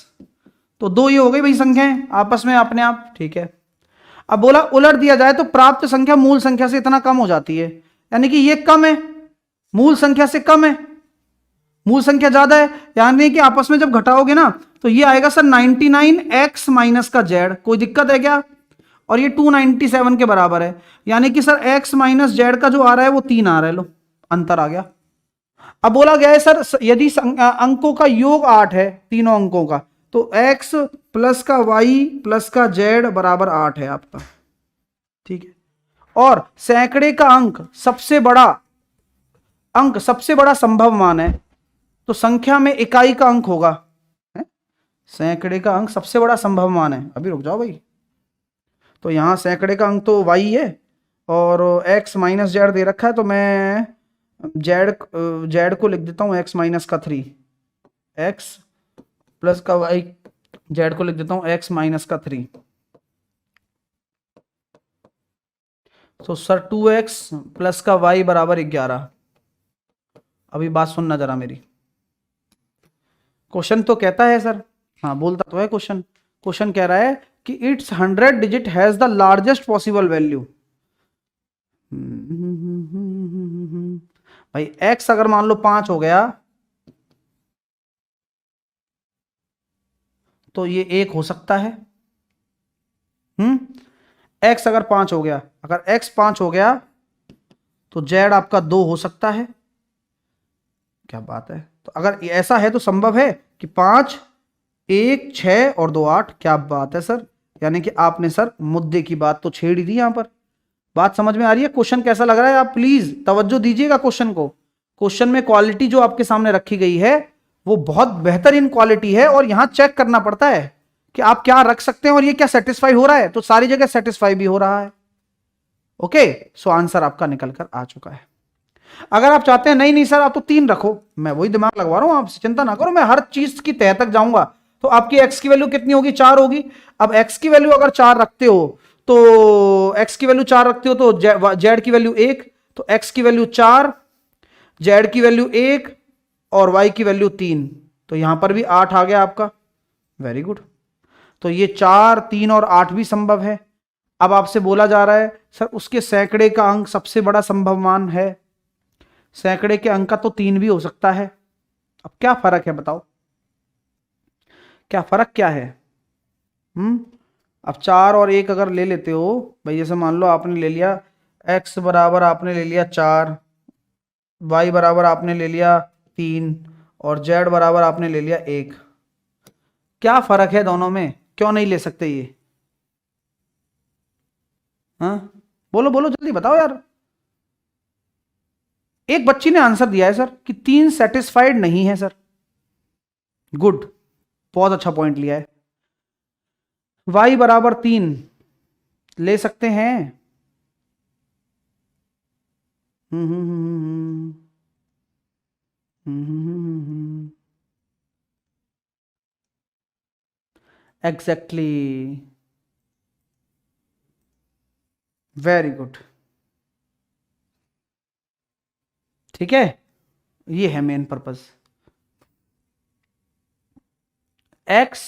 तो 2 ये हो गई भाई संख्याएं आपस में अपने आप, ठीक है। अब बोला उलट दिया जाए तो प्राप्त संख्या मूल संख्या से इतना कम हो जाती है, यानी कि ये कम है, मूल संख्या से कम है, मूल संख्या ज्यादा है, यानी कि आपस में जब घटाओगे ना तो ये आएगा सर 99x माइनस का z। कोई दिक्कत है क्या? और ये 297 के बराबर है, यानी कि सर x माइनस z का जो आ रहा है वो 3 आ रहा है, लो अंतर आ गया। अब बोला गया है सर यदि अंकों का योग 8 है, तीनों अंकों का, तो x प्लस का y प्लस का z बराबर 8 है आपका, ठीक है। और सैकड़े का अंक सबसे बड़ा संभव मान है, तो संख्या में इकाई का अंक होगा, सैकड़े का अंक सबसे बड़ा संभव मान है। अभी रुक जाओ भाई, तो यहां सैकड़े का अंक तो y है और x माइनस जेड दे रखा है, तो मैं जेड को लिख देता हूं x माइनस का 3, एक्स प्लस का वाई, जेड को लिख देता हूं एक्स माइनस का 3। तो सर 2x प्लस का y बराबर 11। अभी बात सुनना जरा मेरी। क्वेश्चन तो कहता है सर, हाँ बोलता तो है क्वेश्चन, क्वेश्चन कह रहा है कि it's 100 digit has the largest possible value. भाई x अगर मान लो 5 हो गया तो ये 1 हो सकता है। x अगर 5 हो गया, अगर x 5 हो गया तो z आपका 2 हो सकता है। क्या बात है। तो अगर ऐसा है तो संभव है कि 5, 1, 6 और 2 8। क्या बात है सर, यानी कि आपने सर मुद्दे की बात तो छेड़ ही दी यहां पर। बात समझ में आ रही है? क्वेश्चन कैसा लग रहा है? आप प्लीज तवज्जो दीजिएगा क्वेश्चन को। क्वेश्चन में क्वालिटी जो आपके सामने रखी गई है वो बहुत बेहतरीन क्वालिटी है, और यहां चेक करना पड़ता है कि आप क्या रख सकते हैं और ये क्या सेटिस्फाई हो रहा है। तो सारी जगह सेटिस्फाई भी हो रहा है। ओके, सो आंसर आपका निकल कर आ चुका है। अगर आप चाहते हैं नहीं नहीं सर आप तो 3 रखो, मैं वही दिमाग लगवा रहा हूं, आपसे चिंता ना करो, मैं हर चीज की तह तक जाऊंगा। तो आपकी x की वैल्यू कितनी होगी? 4 होगी। अब x की वैल्यू अगर 4 रखते हो तो x की वैल्यू 4 रखते हो तो z की वैल्यू 1, तो x की वैल्यू 4, z की वैल्यू 1 और y की वैल्यू 3। तो यहां पर भी 8 आ गया आपका। Very good. तो ये 4, 3 और 8 भी संभव है। अब आपसे बोला जा रहा है सर उसके सैकड़े का अंक सबसे बड़ा संभव मान है। सैकड़े के अंक का तो 3 भी हो सकता है। अब क्या फर्क है बताओ, क्या फर्क क्या है? अब 4 और 1 अगर ले लेते हो भाई, जैसे मान लो आपने ले लिया x बराबर आपने ले लिया 4, y बराबर आपने ले लिया 3 और z बराबर आपने ले लिया 1। क्या फर्क है दोनों में? क्यों नहीं ले सकते ये? हाँ बोलो बोलो जल्दी बताओ यार। एक बच्ची ने आंसर दिया है सर कि 3 सेटिस्फाइड नहीं है सर। गुड, बहुत अच्छा पॉइंट लिया है। y बराबर 3 ले सकते हैं। Exactly, very good. ठीक है, ये है मेन पर्पस। x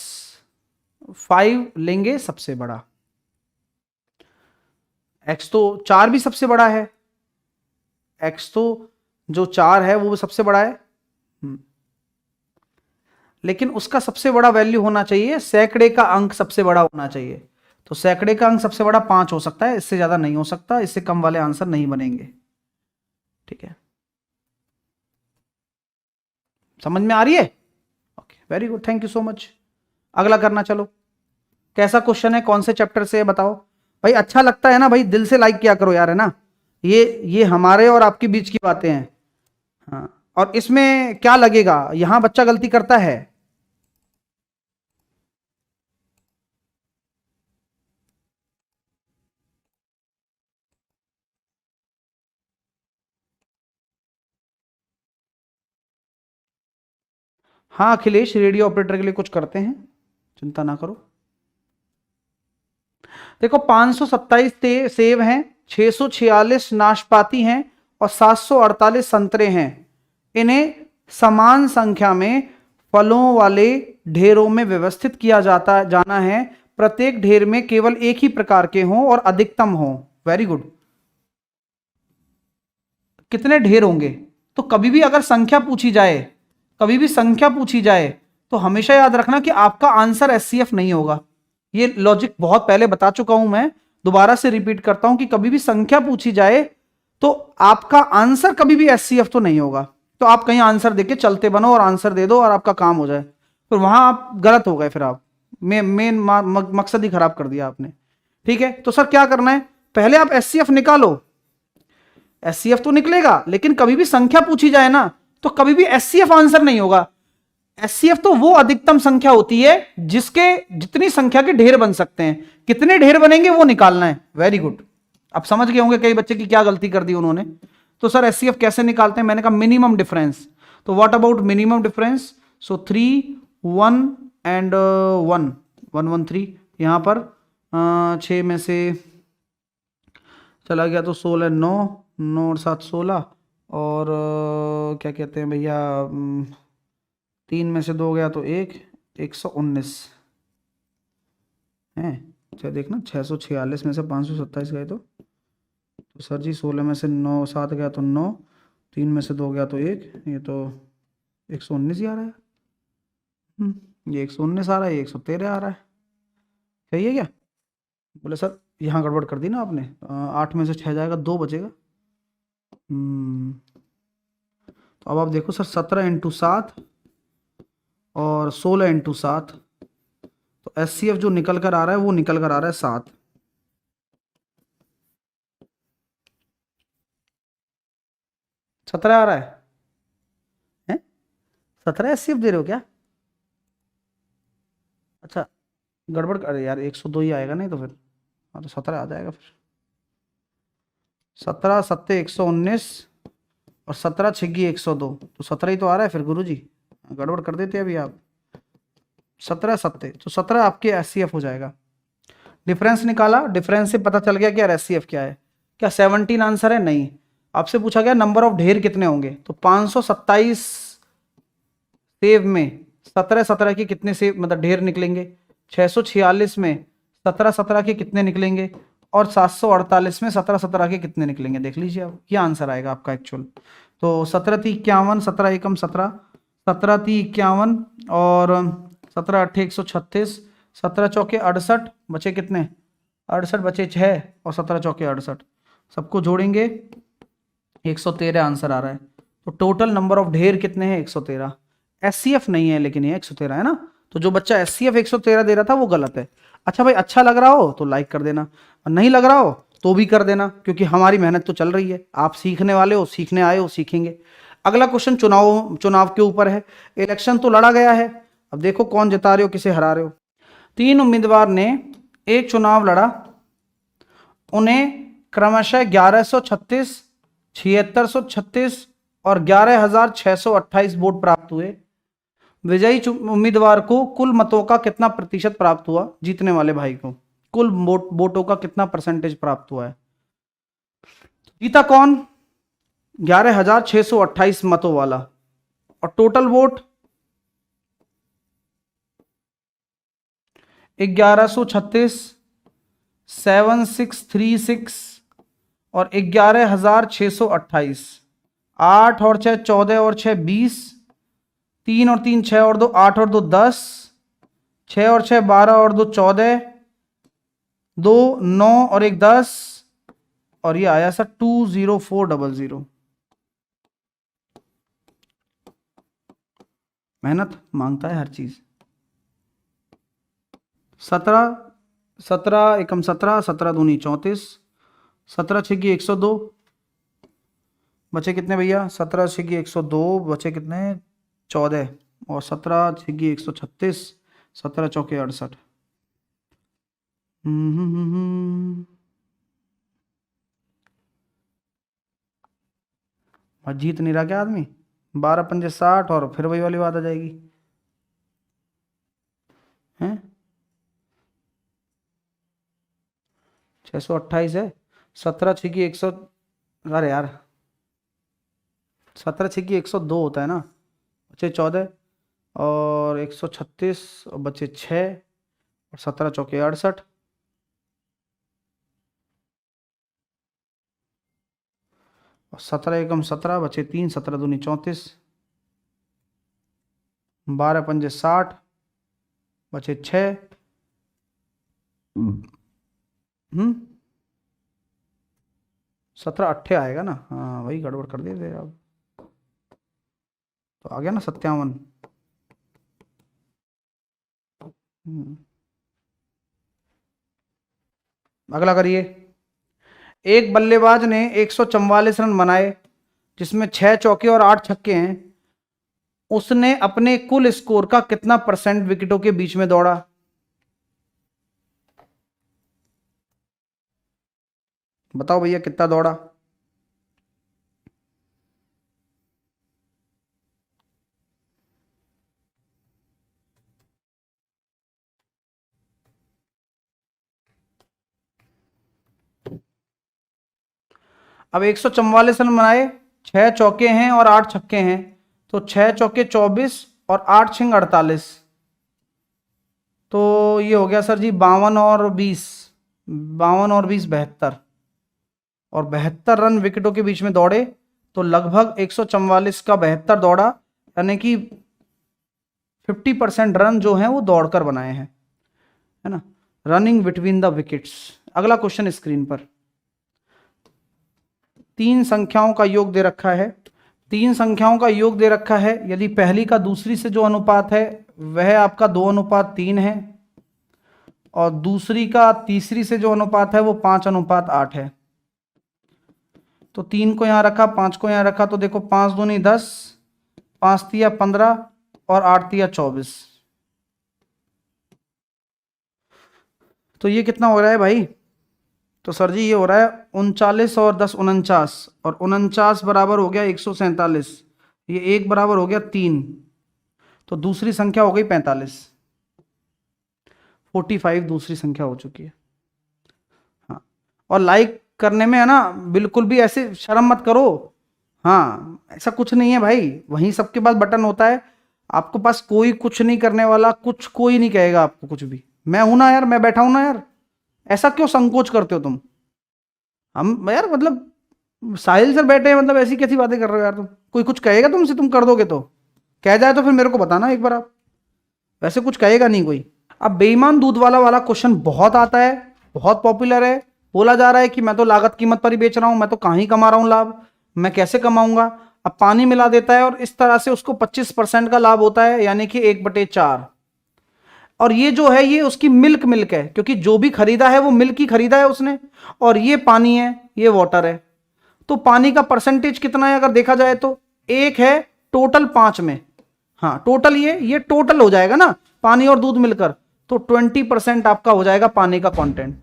5 लेंगे सबसे बड़ा, x तो 4 भी सबसे बड़ा है, x तो जो 4 है वो सबसे बड़ा है, लेकिन उसका सबसे बड़ा वैल्यू होना चाहिए, सैकड़े का अंक सबसे बड़ा होना चाहिए। तो सैकड़े का अंक सबसे बड़ा 5 हो सकता है, इससे ज्यादा नहीं हो सकता, इससे कम वाले आंसर नहीं बनेंगे। ठीक है, समझ में आ रही है? Okay, very good, thank you so much. अगला करना चलो। कैसा क्वेश्चन है, कौन से चैप्टर से है बताओ भाई। अच्छा लगता है ना भाई, दिल से लाइक किया करो यार, है ना। ये हमारे और आपके बीच की बातें हैं। हाँ, और इसमें क्या लगेगा, यहां बच्चा गलती करता है। हाँ अखिलेश, रेडियो ऑपरेटर के लिए कुछ करते हैं, चिंता ना करो। देखो 527 सेब हैं, 646 नाशपाती हैं और 748 संतरे हैं। इन्हें समान संख्या में फलों वाले ढेरों में व्यवस्थित किया जाना है। प्रत्येक ढेर में केवल एक ही प्रकार के हों और अधिकतम हों। Very good. कितने ढेर होंगे? तो कभी भी अगर संख्या पूछी जाए, कभी भी संख्या पूछी जाए तो हमेशा याद रखना कि आपका आंसर एचसीएफ नहीं होगा। ये लॉजिक बहुत पहले बता चुका हूं मैं, दोबारा से रिपीट करता हूं कि कभी भी संख्या पूछी जाए तो आपका आंसर कभी भी एचसीएफ तो नहीं होगा। तो आप कहीं आंसर देके चलते बनो और आंसर दे दो और आपका काम हो जाए, फिर वहां आप गलत हो गए, फिर आप मेन मकसद ही खराब कर दिया आपने। ठीक है, तो सर क्या करना है, पहले आप एचसीएफ निकालो। एचसीएफ तो निकलेगा, लेकिन कभी भी संख्या पूछी जाए ना तो कभी भी एचसीएफ आंसर नहीं होगा। एचसीएफ तो वो अधिकतम संख्या होती है जिसके जितनी संख्या के ढेर बन सकते हैं, कितने ढेर बनेंगे वो निकालना है। वेरी गुड, अब समझ गए होंगे कई बच्चे की क्या गलती कर दी उन्होंने। तो सर एचसीएफ कैसे निकालते हैं? मैंने कहा मिनिमम डिफरेंस। तो what about minimum difference? So 3 1 and 1 1 1 3, यहाँ पर 6 में से चला गया तो 16 9 9 और 7 16, और क्या कहते हैं भैया, 3 में से 2 गया तो 119 है। अच्छा देखना, 646 में से 527 गए तो सर जी 16 में से 9 7 गया तो 9, 3 में से 2 गया तो 1, ये तो 119 ही आ रहा है। ये 119 आ रहा है, ये 113 आ रहा है, सही है क्या? बोले सर यहाँ गड़बड़ कर दी ना आपने, 8 में से 6 जाएगा, 2 बचेगा। तो अब आप देखो सर, 17 इंटू 7 और 16 इंटू 7, तो SCF जो निकल कर आ रहा है वो निकल कर आ रहा है 7। सत्रह आ रहा है? 17 SCF दे रहे हो क्या? अच्छा गड़बड़, अरे यार 102 ही आएगा नहीं तो फिर, हाँ तो 17 आ जाएगा फिर। 17 सत्ते 119 और 17 छिग्गी 102, तो 17 ही तो आ रहा है फिर गुरुजी, गड़बड़ कर देते अभी आप। 17 सत्ते तो 17 आपके SCF हो जाएगा। डिफरेंस निकाला, डिफरेंस से पता चल गया कि यार SCF क्या है। क्या 17 आंसर है? नहीं। आपसे पूछा गया नंबर ऑफ ढेर कितने होंगे, तो 527 सेव में 17 17 के कितने सेव मतलब ढेर निकलेंगे, 646 में 17 17 के कितने निकलेंगे, और 748 में 17 17 के कितने निकलेंगे, देख लीजिए आप, ये आंसर आएगा आपका एक्चुअल। तो 17 × 51, 17 एकम 17, 17 × 51 और 17 8 136, 17 चौके 68, बचे कितने, 68 बचे 6, और 17 चौके 68, सबको जोड़ेंगे 113 आंसर आ रहा है। तो टोटल नंबर ऑफ ढेर कितने हैं, 113। SCF नहीं है लेकिन ये 113 है ना, तो जो बच्चा SCF 113 दे रहा था वो गलत है। अच्छा भाई, अच्छा लग रहा हो तो लाइक कर देना, और नहीं लग रहा हो तो भी कर देना, क्योंकि हमारी मेहनत तो चल रही है, आप सीखने वाले हो, सीखने आए हो, सीखेंगे। अगला क्वेश्चन चुनाव के ऊपर है। इलेक्शन तो लड़ा गया है, अब देखो कौन जिता रहे हो, किसे हरा रहे हो। 3 उम्मीदवार ने एक चुनाव लड़ा, उन्हें क्रमशः 1136, 7636 और 11628 वोट प्राप्त हुए। विजयी उम्मीदवार को कुल मतों का कितना प्रतिशत प्राप्त हुआ, जीतने वाले भाई को कुल वोटों का कितना परसेंटेज प्राप्त हुआ है। जीता कौन, 11628 मतों वाला, और टोटल वोट 1136, 7636 और 11628। 8 और 6 14 और 6 20, 3 और 3 6 और 2 8 और 2 10, 6 और 6 12 और 2 14, 2 9 और 1 10, और ये आया सर 20400। मेहनत मांगता है हर चीज। 17 17 एकम 17, 17 दूनी 34, 17 छिग्गी 102, बचे कितने भैया, 17 छिग्गी 102 बचे कितने 14, और 17 छिग्गी 136, 17 चौके 68। जीत नहीं रहा क्या आदमी, 12 पंजे 60, और फिर वही वाली बात आ जाएगी हैं। 628 है, 17 छिग्गी 100, अरे यार 17 छिग्गी 102 होता है ना, बचे 14 और 136 और बचे 6 और 17 चौके 68, और 17 एकम 17 बचे 3, 17 दूनी 34, 12 पंजे 60 बचे 6। 17 अट्ठे आएगा ना, हाँ वही गड़बड़ कर दिए थे अब, तो आ गया ना 57। अगला करिए। एक बल्लेबाज ने 144 रन बनाए, जिसमें 6 चौके और 8 छक्के हैं। उसने अपने कुल स्कोर का कितना परसेंट विकेटों के बीच में दौड़ा। बताओ भैया कितना दौड़ा। अब 144 रन बनाए, 6 चौके हैं और 8 छक्के हैं, तो 6 चौके 24 और 8 छिंग 48, तो ये हो गया सर जी 52 और 20, 52 और 20 72, और 72 रन विकेटों के बीच में दौड़े, तो लगभग 144 का 72 दौड़ा, यानी कि 50% रन जो हैं वो दौड़कर बनाए हैं, है ना, रनिंग बिटवीन द विकेट्स। अगला क्वेश्चन स्क्रीन पर, 3 संख्याओं का योग दे रखा है, 3 संख्याओं का योग दे रखा है, यदि पहली का दूसरी से जो अनुपात है वह आपका 2:3 है, और दूसरी का तीसरी से जो अनुपात है वो 5:8 है। तो 3 को यहां रखा, 5 को यहां रखा, तो देखो 5 दूनी 10, 5 तिया 15 और 8 तिया 24, तो ये कितना हो रहा है भाई? तो सर जी ये हो रहा है 39 और 10 49, और 49 बराबर हो गया 147, ये 1 बराबर हो गया 3, तो दूसरी संख्या हो गई 45, 45 दूसरी संख्या हो चुकी है। हाँ, और लाइक करने में है ना बिल्कुल भी ऐसे शर्म मत करो, हाँ ऐसा कुछ नहीं है भाई, वहीं सबके पास बटन होता है, आपके पास कोई कुछ नहीं करने वाला, कुछ कोई नहीं कहेगा आपको कुछ भी। मैं हूं ना यार, मैं बैठा हूं ना यार, ऐसा क्यों संकोच करते हो तुम? हम यार मतलब साहिल सर बैठे हैं, मतलब ऐसी कैसी बातें कर रहे हो यार तुम? कोई कुछ कहेगा तुमसे, तुम कर दोगे तो कह जाए तो फिर मेरे को बताना एक बार आप, वैसे कुछ कहेगा नहीं कोई। अब बेईमान दूध वाला क्वेश्चन बहुत आता है, बहुत पॉपुलर है, बोला जा रहा है कि मैं तो लागत कीमत पर ही बेच रहा हूं, मैं तो कहां ही कमा रहा हूं लाभ, मैं कैसे कमाऊंगा? अब पानी मिला देता है और इस तरह से उसको 25% का लाभ होता है, यानी कि 1/4, और ये जो है ये उसकी मिल्क है, क्योंकि जो भी खरीदा है वो मिल्क ही खरीदा है उसने, और ये पानी है, ये वाटर है, तो पानी का परसेंटेज कितना है अगर देखा जाए तो 1 है टोटल 5 में, हाँ टोटल ये टोटल हो जाएगा ना पानी और दूध मिलकर, तो 20% आपका हो जाएगा पानी का कंटेंट।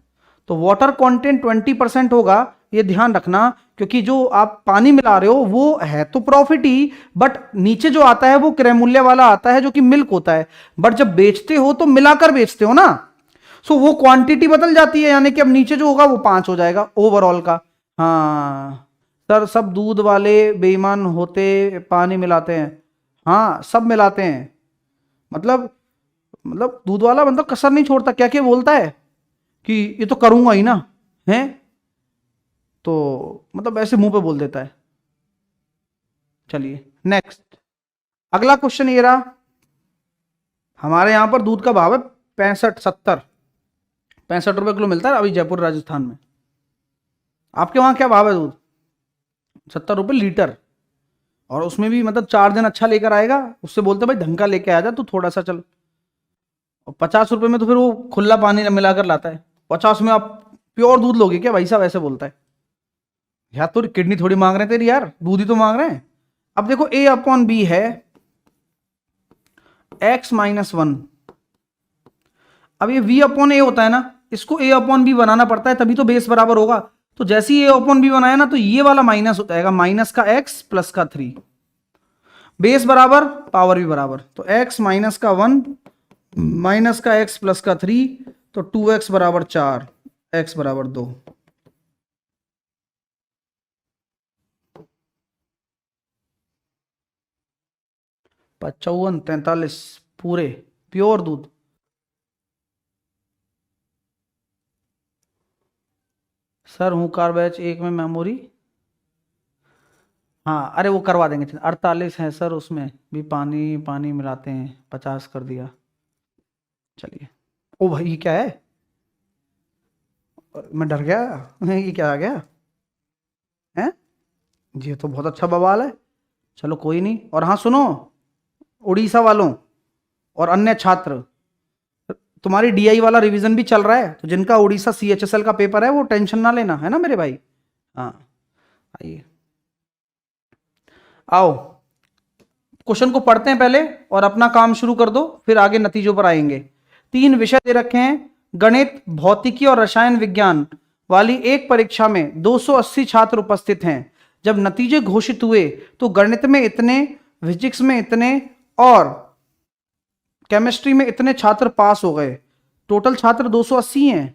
तो वाटर कंटेंट 20% होगा, ये ध्यान रखना, क्योंकि जो आप पानी मिला रहे हो वो है तो प्रॉफिट ही, बट नीचे जो आता है वो क्रय मूल्य वाला आता है जो कि मिल्क होता है, बट जब बेचते हो तो मिलाकर बेचते हो ना, सो वो क्वांटिटी बदल जाती है, यानी कि अब नीचे जो होगा वो 5 हो जाएगा ओवरऑल का। हाँ सर, सब दूध वाले बेईमान होते पानी मिलाते हैं, हाँ सब मिलाते हैं, मतलब दूध वाला मतलब कसर नहीं छोड़ता, क्या क्या बोलता है कि ये तो करूंगा ही ना, है तो मतलब ऐसे मुंह पे बोल देता है। चलिए नेक्स्ट, अगला क्वेश्चन ये रहा, हमारे यहां पर दूध का भाव है 65 रुपए किलो मिलता है अभी जयपुर राजस्थान में, आपके वहां क्या भाव है दूध? 70 रुपए लीटर, और उसमें भी मतलब 4 दिन अच्छा लेकर आएगा, उससे बोलते भाई ढंग का लेके आ जा तू थोड़ा सा चल, और 50 रुपए में तो फिर वो खुला पानी मिलाकर लाता है, 50 में आप प्योर दूध लोगे क्या भाई साहब, ऐसे बोलता है यार, तो किडनी थोड़ी मांग रहे हैं तेरी यार, दूध ही तो मांग रहे हैं। अब देखो A/B है x-1, अब ये V/A होता है ना, इसको A/B बनाना पड़ता है तभी तो बेस बराबर होगा, तो जैसे ही A/B बनाया ना तो ये वाला माइनस हो जाएगा, माइनस का x प्लस का 3, बेस बराबर पावर भी बराबर, तो x माइनस का 1 माइनस का x प्लस का 3, तो 2x बराबर 4, x बराबर 2। पचौवन 43 पूरे प्योर दूध, सर हुंकार बैच 1 में मेमोरी, हाँ अरे वो करवा देंगे, 48 है सर, उसमें भी पानी पानी मिलाते हैं, 50 कर दिया। चलिए, ओ भाई ये क्या है, मैं डर गया, ये क्या आ गया है, ये तो बहुत अच्छा बवाल है, चलो कोई नहीं। और हाँ सुनो, उड़ीसा वालों और अन्य छात्र, तुम्हारी डीआई वाला रिवीजन भी चल रहा है, तो जिनका उड़ीसा CHSL का पेपर है वो टेंशन ना लेना, है ना मेरे भाई। हाँ आइए, आओ क्वेश्चन को पढ़ते हैं पहले और अपना काम शुरू कर दो, फिर आगे नतीजों पर आएंगे। 3 विषय दे रखे हैं, गणित, भौतिकी और रसायन विज्ञान वाली एक परीक्षा में 280 छात्र उपस्थित हैं। जब नतीजे घोषित हुए तो गणित में इतने, फिजिक्स में इतने और केमिस्ट्री में इतने छात्र पास हो गए, टोटल छात्र 280 हैं,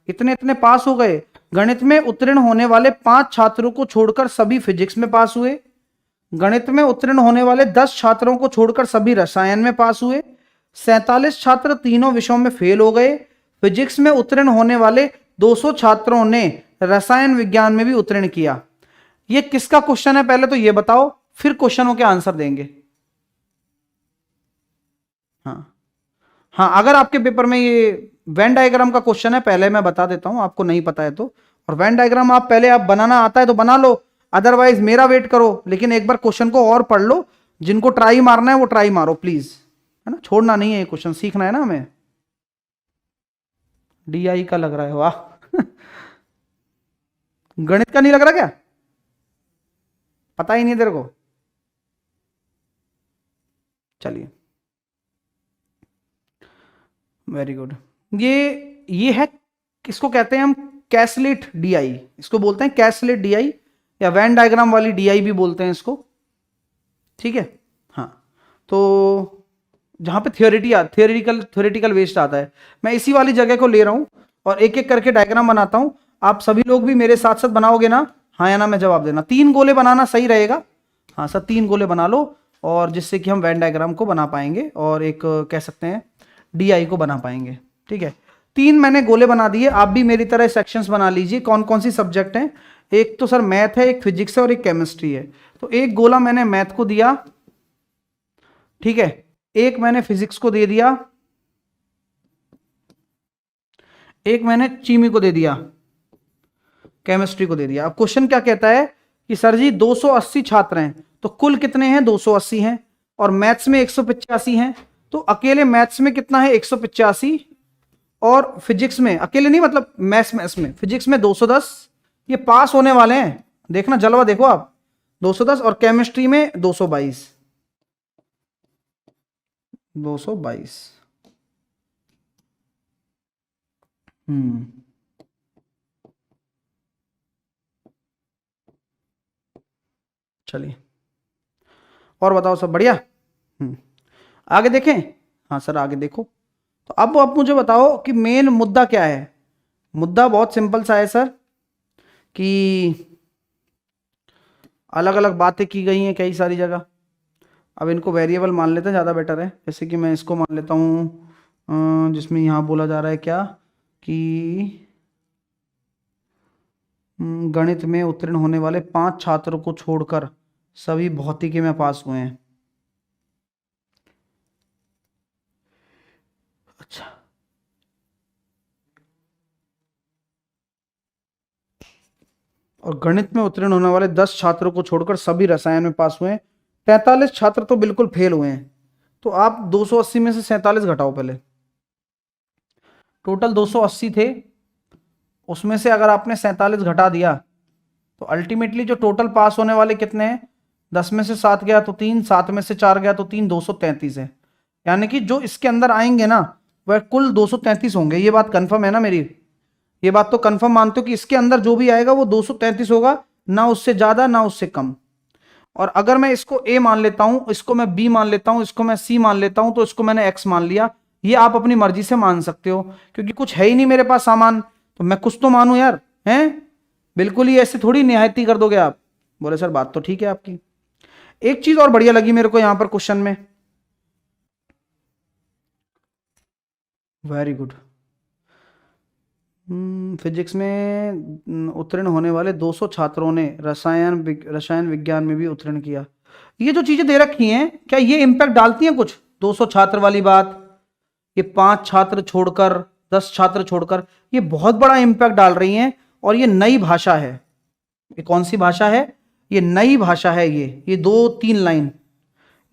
इतने इतने पास हो गए, गणित में उत्तीर्ण होने वाले 5 छात्रों को छोड़कर सभी फिजिक्स में पास हुए, गणित में उत्तीर्ण होने वाले 10 छात्रों को छोड़कर सभी रसायन में पास हुए, 47 छात्र तीनों विषयों में फेल हो गए, फिजिक्स में उत्तीर्ण होने वाले 200 छात्रों ने रसायन विज्ञान में भी उत्तीर्ण किया। ये किसका क्वेश्चन है पहले तो ये बताओ, फिर क्वेश्चनों के आंसर देंगे। हाँ, अगर आपके पेपर में ये वेन डायग्राम का क्वेश्चन है, पहले मैं बता देता हूं, आपको नहीं पता है तो, और वेन डायग्राम आप पहले आप बनाना आता है तो बना लो, अदरवाइज मेरा वेट करो, लेकिन एक बार क्वेश्चन को और पढ़ लो। जिनको ट्राई मारना है वो ट्राई मारो प्लीज, है ना, छोड़ना नहीं है, ये क्वेश्चन सीखना है ना हमें। DI का लग रहा है, वाह गणित का नहीं लग रहा क्या? पता ही नहीं तेरे को? चलिए, वेरी गुड। ये है, किसको कहते हैं हम? कैसलेट DI, इसको बोलते हैं कैसलेट DI, या वेन डायग्राम वाली DI भी बोलते हैं इसको, ठीक है। हाँ, तो जहां पे थियोरेटिकल वेस्ट आता है, मैं इसी वाली जगह को ले रहा हूं और एक एक करके डायग्राम बनाता हूं। आप सभी लोग भी मेरे साथ साथ बनाओगे ना? हाँ या ना में जवाब देना। 3 गोले बनाना सही रहेगा। हाँ सर, 3 गोले बना लो, और जिससे कि हम वेन डायग्राम को बना पाएंगे और एक कह सकते हैं DI को बना पाएंगे, ठीक है। 3 मैंने गोले बना दिए, आप भी मेरी तरह सेक्शंस बना लीजिए। कौन कौन सी सब्जेक्ट हैं? एक तो सर मैथ है, एक फिजिक्स है और एक केमिस्ट्री है। तो एक गोला मैंने मैथ को दिया, ठीक है, एक मैंने फिजिक्स को दे दिया, एक मैंने चीमी को दे दिया, केमिस्ट्री को दे दिया। अब क्वेश्चन क्या कहता है कि सर जी 280 छात्र हैं, तो कुल कितने हैं? 280 हैं, और मैथ्स में 185 हैं, तो अकेले मैथ्स में कितना है? 185, और फिजिक्स में अकेले नहीं, मतलब मैथ्स में फिजिक्स में 210। ये पास होने वाले हैं, देखना जलवा देखो आप, 210, और केमिस्ट्री में 222। चलिए, और बताओ, सब बढ़िया? आगे देखें? हाँ सर, आगे देखो। तो अब आप मुझे बताओ कि मेन मुद्दा क्या है। मुद्दा बहुत सिंपल सा है सर, कि अलग अलग बातें की गई हैं कई सारी जगह। अब इनको वेरिएबल मान लेते हैं, ज़्यादा बेटर है। जैसे कि मैं इसको मान लेता हूँ, जिसमें यहाँ बोला जा रहा है क्या कि गणित में उत्तीर्ण होने वाले 5 छात्रों को छोड़कर सभी भौतिकी में पास हुए हैं। अच्छा, और गणित में उत्तीर्ण होने वाले 10 छात्रों को छोड़कर सभी रसायन में पास हुए हैं। 43 छात्र तो बिल्कुल फेल हुए हैं। तो आप 280 में से 47 घटाओ पहले। टोटल 280 थे, उसमें से अगर आपने 47 घटा दिया तो अल्टीमेटली जो टोटल पास होने वाले कितने हैं? 10 में से 7 गया तो 3, 7 में से 4 गया तो 3, 233 है। यानी कि जो इसके अंदर आएंगे ना वह कुल 233 होंगे। ये बात कंफर्म है ना मेरी? ये बात तो कंफर्म मानते हो कि इसके अंदर जो भी आएगा वो 233 होगा, ना उससे ज्यादा ना उससे कम। और अगर मैं इसको A मान लेता हूं, इसको मैं B मान लेता हूं, इसको मैं C मान लेता हूं, तो इसको मैंने X मान लिया। ये आप अपनी मर्जी से मान सकते हो, क्योंकि कुछ है ही नहीं मेरे पास सामान, तो मैं कुछ तो मानूं यार, हैं? बिल्कुल ही ऐसे थोड़ी निहायती कर दोगे आप। बोले सर बात तो ठीक है आपकी। एक चीज और बढ़िया लगी मेरे को यहां पर क्वेश्चन में, वेरी गुड। फिजिक्स में उत्तीर्ण होने वाले 200 छात्रों ने रसायन विज्ञान में भी उत्तीर्ण किया। ये जो चीजें दे रखी हैं, क्या ये इंपैक्ट डालती हैं कुछ? 200 छात्र वाली बात, ये 5 छात्र छोड़कर 10 छात्र छोड़कर, ये बहुत बड़ा इंपैक्ट डाल रही हैं। और ये नई भाषा है। ये कौन सी भाषा है? ये नई भाषा है। ये 2-3 लाइन,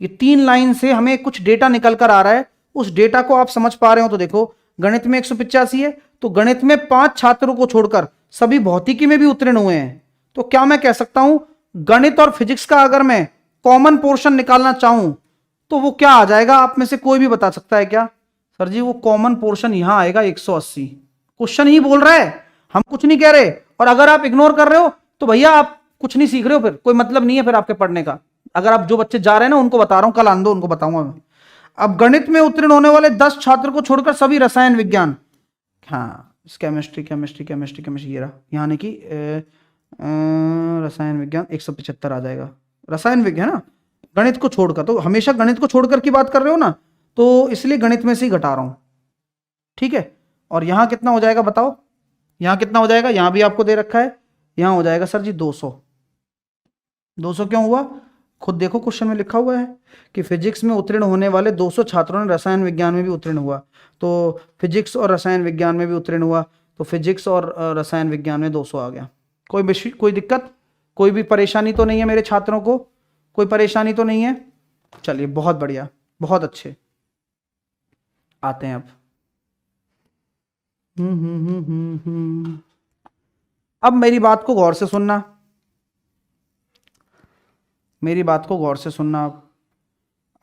ये 3 लाइन से हमें कुछ डेटा निकल कर आ रहा है। उस डेटा को आप समझ पा रहे हो तो देखो, गणित में 185 है, तो गणित में 5 छात्रों को छोड़कर सभी भौतिकी में भी उत्तीर्ण हुए हैं। तो क्या मैं कह सकता हूं, गणित और फिजिक्स का अगर मैं कॉमन पोर्शन निकालना चाहूं तो वो क्या आ जाएगा? आप में से कोई भी बता सकता है क्या? सर जी वो कॉमन पोर्शन यहां आएगा 180। क्वेश्चन ही बोल रहा है, हम कुछ नहीं कह रहे। और अगर आप इग्नोर कर रहे हो तो भैया आप कुछ नहीं सीख रहे हो, फिर कोई मतलब नहीं है फिर आपके पढ़ने का। अगर आप जो बच्चे जा रहे हैं ना उनको बता रहा हूं, कल आंदो उनको बताऊंगा मैं। अब गणित में उत्तीर्ण होने वाले 10 छात्र को छोड़कर सभी रसायन विज्ञान, हाँ केमिस्ट्री केमिस्ट्री केमिस्ट्री केमिस्ट्री ये रहा, यानी कि रसायन विज्ञान 175 आ जाएगा। रसायन विज्ञान ना, गणित को छोड़कर, तो हमेशा गणित को छोड़कर की बात कर रहे हो ना, तो इसलिए गणित में से ही घटा रहा हूं, ठीक है। और यहां कितना हो जाएगा बताओ, यहां कितना हो जाएगा, यहां भी आपको दे रखा है, यहां हो जाएगा सर जी 200। 200 क्यों हुआ, खुद देखो क्वेश्चन में लिखा हुआ है कि फिजिक्स में उत्तीर्ण होने वाले 200 छात्रों ने रसायन विज्ञान में भी उत्तीर्ण हुआ, तो फिजिक्स और रसायन विज्ञान में भी उत्तीर्ण हुआ, तो फिजिक्स और रसायन विज्ञान में 200 आ गया। कोई दिक्कत, कोई भी परेशानी तो नहीं है मेरे छात्रों को, कोई परेशानी तो नहीं है। चलिए बहुत बढ़िया, बहुत अच्छे। आते हैं अब अब मेरी बात को गौर से सुनना, मेरी बात को गौर से सुनना।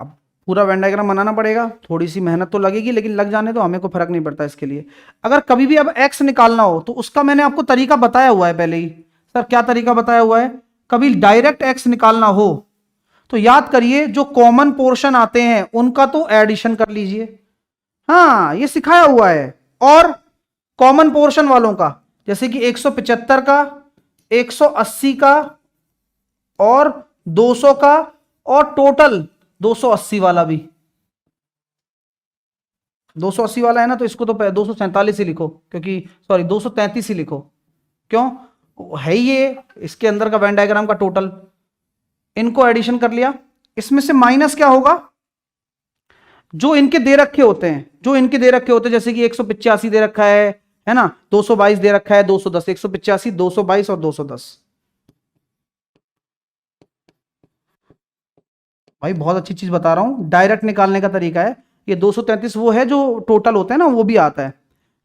अब पूरा वेन डायग्राम बनाना पड़ेगा, थोड़ी सी मेहनत तो लगेगी, लेकिन लग जाने दो, हमें को फर्क नहीं पड़ता इसके लिए। अगर कभी भी अब एक्स निकालना हो तो उसका मैंने आपको तरीका बताया हुआ है पहले ही। सर क्या तरीका बताया हुआ है, कभी डायरेक्ट एक्स निकालना हो तो याद करिए, जो कॉमन पोर्शन आते हैं उनका तो एडिशन कर लीजिए, हाँ ये सिखाया हुआ है। और कॉमन पोर्शन वालों का, जैसे कि 175 का, 180 का और 200 का, और टोटल 280 वाला भी। 280 वाला है ना, तो इसको तो 247 ही लिखो, क्योंकि सॉरी 233 ही लिखो, क्यों है ये इसके अंदर का वेन डायग्राम का टोटल। इनको एडिशन कर लिया, इसमें से माइनस क्या होगा, जो इनके दे रखे होते हैं, जो इनके दे रखे होते हैं, जैसे कि 185 दे रखा है ना, 222 दे रखा है, 210, 185, 222 और 210। भाई बहुत अच्छी चीज बता रहा हूं, डायरेक्ट निकालने का तरीका है ये। 233 वो है जो टोटल होता है ना, वो भी आता है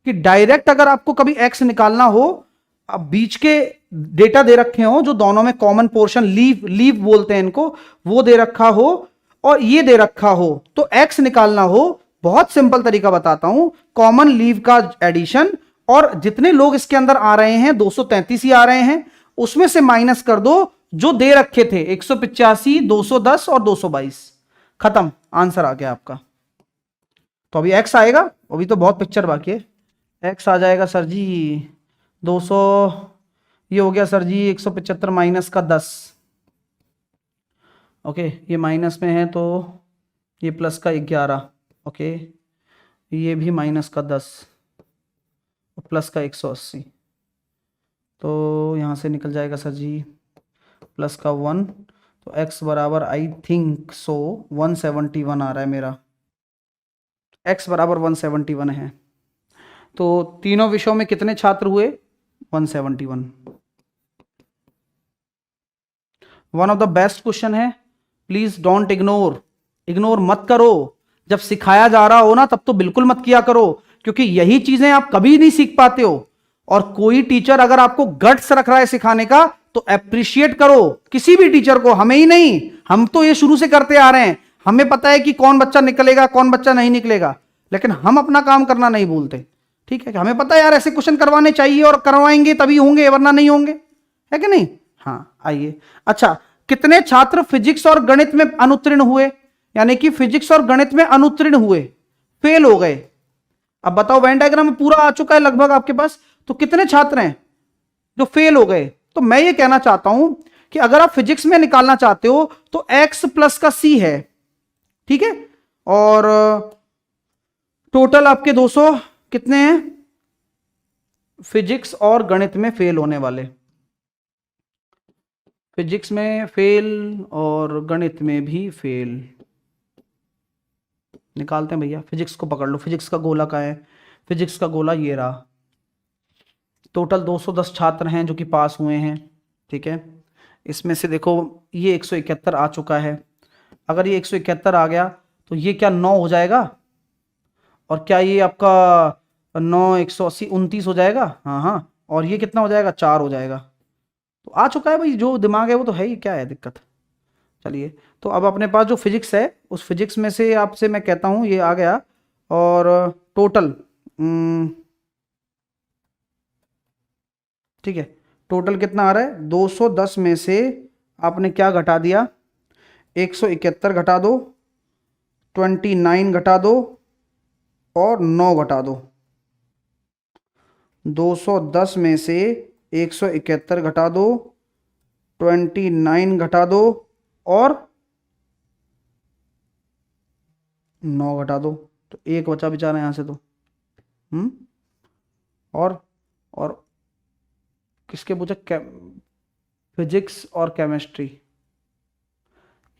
कि डायरेक्ट अगर आपको कभी एक्स निकालना हो, अब बीच के डेटा दे रखे हो जो दोनों में कॉमन पोर्शन, लीव बोलते हैं इनको, वो दे रखा हो और ये दे रखा हो, तो एक्स निकालना हो, बहुत सिंपल तरीका बताता हूं, कॉमन लीव का एडिशन, और जितने लोग इसके अंदर आ रहे हैं 233 ही आ रहे हैं, उसमें से माइनस कर दो जो दे रखे थे 185, 210 और 222, खत्म, आंसर आ गया आपका। तो अभी एक्स आएगा, अभी तो बहुत पिक्चर बाकी है। एक्स आ जाएगा सर जी 200, ये हो गया सर जी 175 माइनस का 10, ओके ये माइनस में है तो ये प्लस का 11, ओके ये भी माइनस का 10 प्लस का 180, तो यहाँ से निकल जाएगा सर जी प्लस का 1, तो x बराबर आई थिंक सो 171 आ रहा है मेरा, x बराबर 171 है। तो तीनों विषयों में कितने छात्र हुए, 171। One of the best question है, प्लीज डोंट इग्नोर, इग्नोर मत करो। जब सिखाया जा रहा हो ना तब तो बिल्कुल मत किया करो, क्योंकि यही चीजें आप कभी नहीं सीख पाते हो। और कोई टीचर अगर आपको गट्स रख रहा है सिखाने का तो अप्रिशिएट करो, किसी भी टीचर को, हमें ही नहीं, हम तो ये शुरू से करते आ रहे हैं, हमें पता है कि कौन बच्चा निकलेगा कौन बच्चा नहीं निकलेगा, लेकिन हम अपना काम करना नहीं भूलते, ठीक है। हमें पता है यार ऐसे क्वेश्चन करवाने चाहिए और करवाएंगे तभी होंगे, वरना नहीं होंगे, है कि नहीं। हाँ आइए, अच्छा कितने छात्र फिजिक्स और गणित में अनुत्तीर्ण हुए, यानी कि फिजिक्स और गणित में अनुत्तीर्ण हुए, फेल हो गए। अब बताओ वेन डायग्राम पूरा आ चुका है लगभग आपके पास, तो कितने छात्र हैं जो फेल हो गए। तो मैं ये कहना चाहता हूं कि अगर आप फिजिक्स में निकालना चाहते हो तो x प्लस का c है, ठीक है, और टोटल आपके 200 कितने हैं फिजिक्स और गणित में फेल होने वाले, फिजिक्स में फेल और गणित में भी फेल। निकालते हैं भैया, फिजिक्स को पकड़ लो, फिजिक्स का गोला कहाँ है, फिजिक्स का गोला ये रहा। टोटल 210 छात्र हैं जो कि पास हुए हैं, ठीक है। इसमें से देखो ये 171 आ चुका है, अगर ये 171 आ गया तो ये क्या 9 हो जाएगा, और क्या ये आपका 9 180 29 हो जाएगा, हाँ हाँ, और ये कितना हो जाएगा 4 हो जाएगा। तो आ चुका है भाई, जो दिमाग है वो तो है ही, क्या है दिक्कत। चलिए तो अब अपने पास जो फिजिक्स है उस फिजिक्स में से आपसे मैं कहता हूँ ये आ गया, और टोटल ठीक है, टोटल कितना आ रहा है 210 में से आपने क्या घटा दिया, 171 घटा दो, 29 घटा दो और 9 घटा दो, 210 में से 171 घटा दो, 29 घटा दो और 9 घटा दो, तो एक बचा बेचारा यहाँ से तो। और किसके पूछा? फिजिक्स और केमिस्ट्री।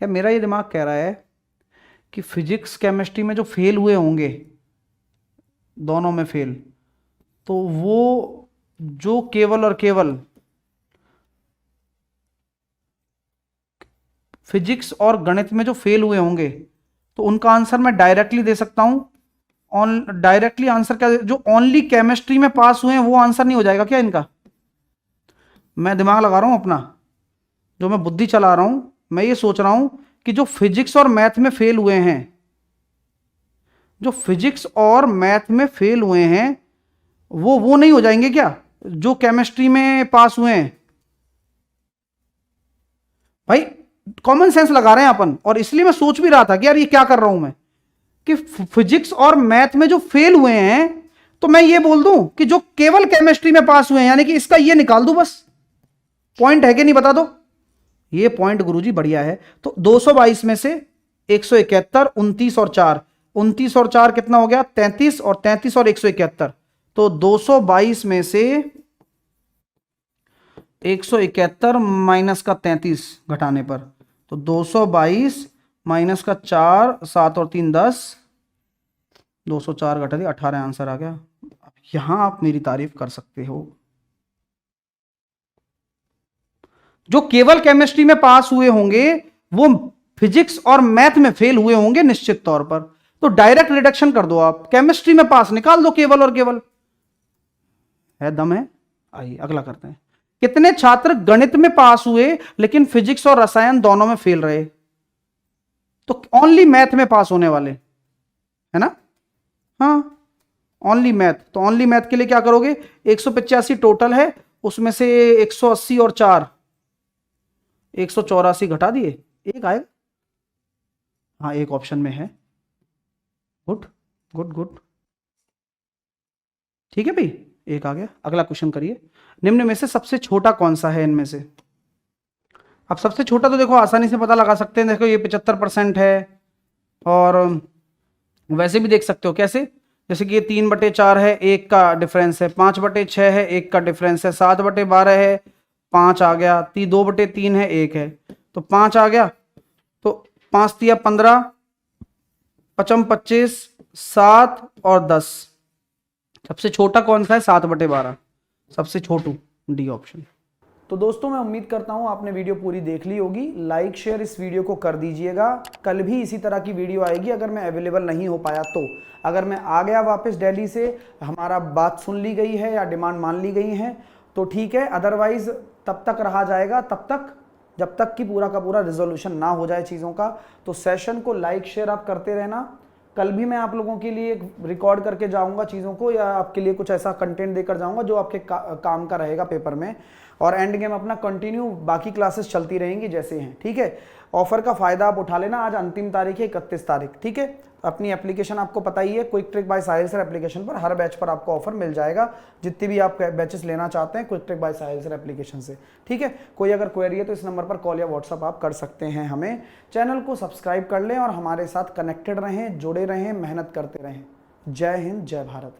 या मेरा ये दिमाग कह रहा है कि फिजिक्स केमिस्ट्री में जो फेल हुए होंगे, दोनों में फेल, तो वो जो केवल और केवल फिजिक्स और गणित में जो फेल हुए होंगे, तो उनका आंसर मैं डायरेक्टली दे सकता हूं। डायरेक्टली आंसर क्या? जो ओनली केमिस्ट्री में पास हुए हैं वो आंसर नहीं हो जाएगा क्या इनका? मैं दिमाग लगा रहा हूं अपना, जो मैं बुद्धि चला रहा हूं, मैं ये सोच रहा हूं कि जो फिजिक्स और मैथ में फेल हुए हैं, जो फिजिक्स और मैथ में फेल हुए हैं, वो नहीं हो जाएंगे क्या जो केमिस्ट्री में पास हुए हैं? भाई कॉमन सेंस लगा रहे हैं अपन, और इसलिए मैं सोच भी रहा था कि यार ये क्या कर रहा हूं मैं, कि फिजिक्स और मैथ में जो फेल हुए हैं, तो मैं ये बोल दूं कि जो केवल केमिस्ट्री में पास हुए हैं, यानी कि इसका ये निकाल दूं बस। पॉइंट है कि नहीं बता दो? ये पॉइंट गुरुजी बढ़िया है। तो 222 में से 171, 29 और 4, 29 और 4 कितना हो गया? 33, और 33 और 171, तो 222 में से 171 माइनस का 33 घटाने पर, तो 222 माइनस का 4, 7 और 3 10, 204 घटा दिया, 18 आंसर आ गया। अब यहां आप मेरी तारीफ कर सकते हो। जो केवल केमिस्ट्री में पास हुए होंगे वो फिजिक्स और मैथ में फेल हुए होंगे निश्चित तौर पर, तो डायरेक्ट रिडक्शन कर दो आप, केमिस्ट्री में पास निकाल दो केवल और केवल। है दम है? आइए अगला करते हैं। कितने छात्र गणित में पास हुए लेकिन फिजिक्स और रसायन दोनों में फेल रहे? तो ओनली मैथ में पास होने वाले, है ना? हाँ, ओनली मैथ। तो ओनली मैथ के लिए क्या करोगे? 185 टोटल है, उसमें से 180 और 4, 184 घटा दिए, एक आएगा। हाँ, एक ऑप्शन में है। गुड गुड गुड, ठीक है भाई, एक आ गया। अगला क्वेश्चन करिए। निम्न में से सबसे छोटा कौन सा है इनमें से? अब सबसे छोटा तो देखो आसानी से पता लगा सकते हैं, देखो ये 75% है, और वैसे भी देख सकते हो कैसे, जैसे कि ये 3/4 है, एक का डिफरेंस है, 5/6 है, एक का डिफरेंस है, 7/12 है, 5 आ गया, 2/3 है, एक है, तो 5 आ गया। तो 5 तिया 15, 5 25, 7 और 10। सबसे छोटा कौन सा है? 7/12, सबसे छोटू, डी ऑप्शन। तो दोस्तों मैं उम्मीद करता हूं आपने वीडियो पूरी देख ली होगी। लाइक शेयर इस वीडियो को कर दीजिएगा। कल भी इसी तरह की वीडियो आएगी अगर मैं अवेलेबल नहीं हो पाया तो। अगर मैं आ गया वापस दिल्ली से, हमारा बात सुन ली गई है या डिमांड मान ली गई है तो ठीक है, अदरवाइज तब तक रहा जाएगा, तब तक जब तक कि पूरा का पूरा रिजोल्यूशन ना हो जाए चीज़ों का। तो सेशन को लाइक शेयर आप करते रहना। कल भी मैं आप लोगों के लिए रिकॉर्ड करके जाऊंगा चीज़ों को, या आपके लिए कुछ ऐसा कंटेंट देकर जाऊंगा जो आपके काम का रहेगा पेपर में। और एंड गेम अपना कंटिन्यू बाकी क्लासेस चलती रहेंगी जैसे हैं, ठीक है। ऑफर का फायदा आप उठा लेना। आज अंतिम तारीख है 31 तारीख, ठीक है। अपनी एप्लीकेशन आपको पता ही है, क्विक ट्रिक बाय साहिल सर एप्लीकेशन पर हर बैच पर आपको ऑफर मिल जाएगा, जितनी भी आप बैचेस लेना चाहते हैं क्विक ट्रिक बाय साहिल सर एप्लीकेशन से, ठीक है। कोई अगर क्वेरी है तो इस नंबर पर कॉल या व्हाट्सअप आप कर सकते हैं हमें। चैनल को सब्सक्राइब कर लें और हमारे साथ कनेक्टेड रहें, जुड़े रहें, मेहनत करते रहें। जय हिंद, जय भारत।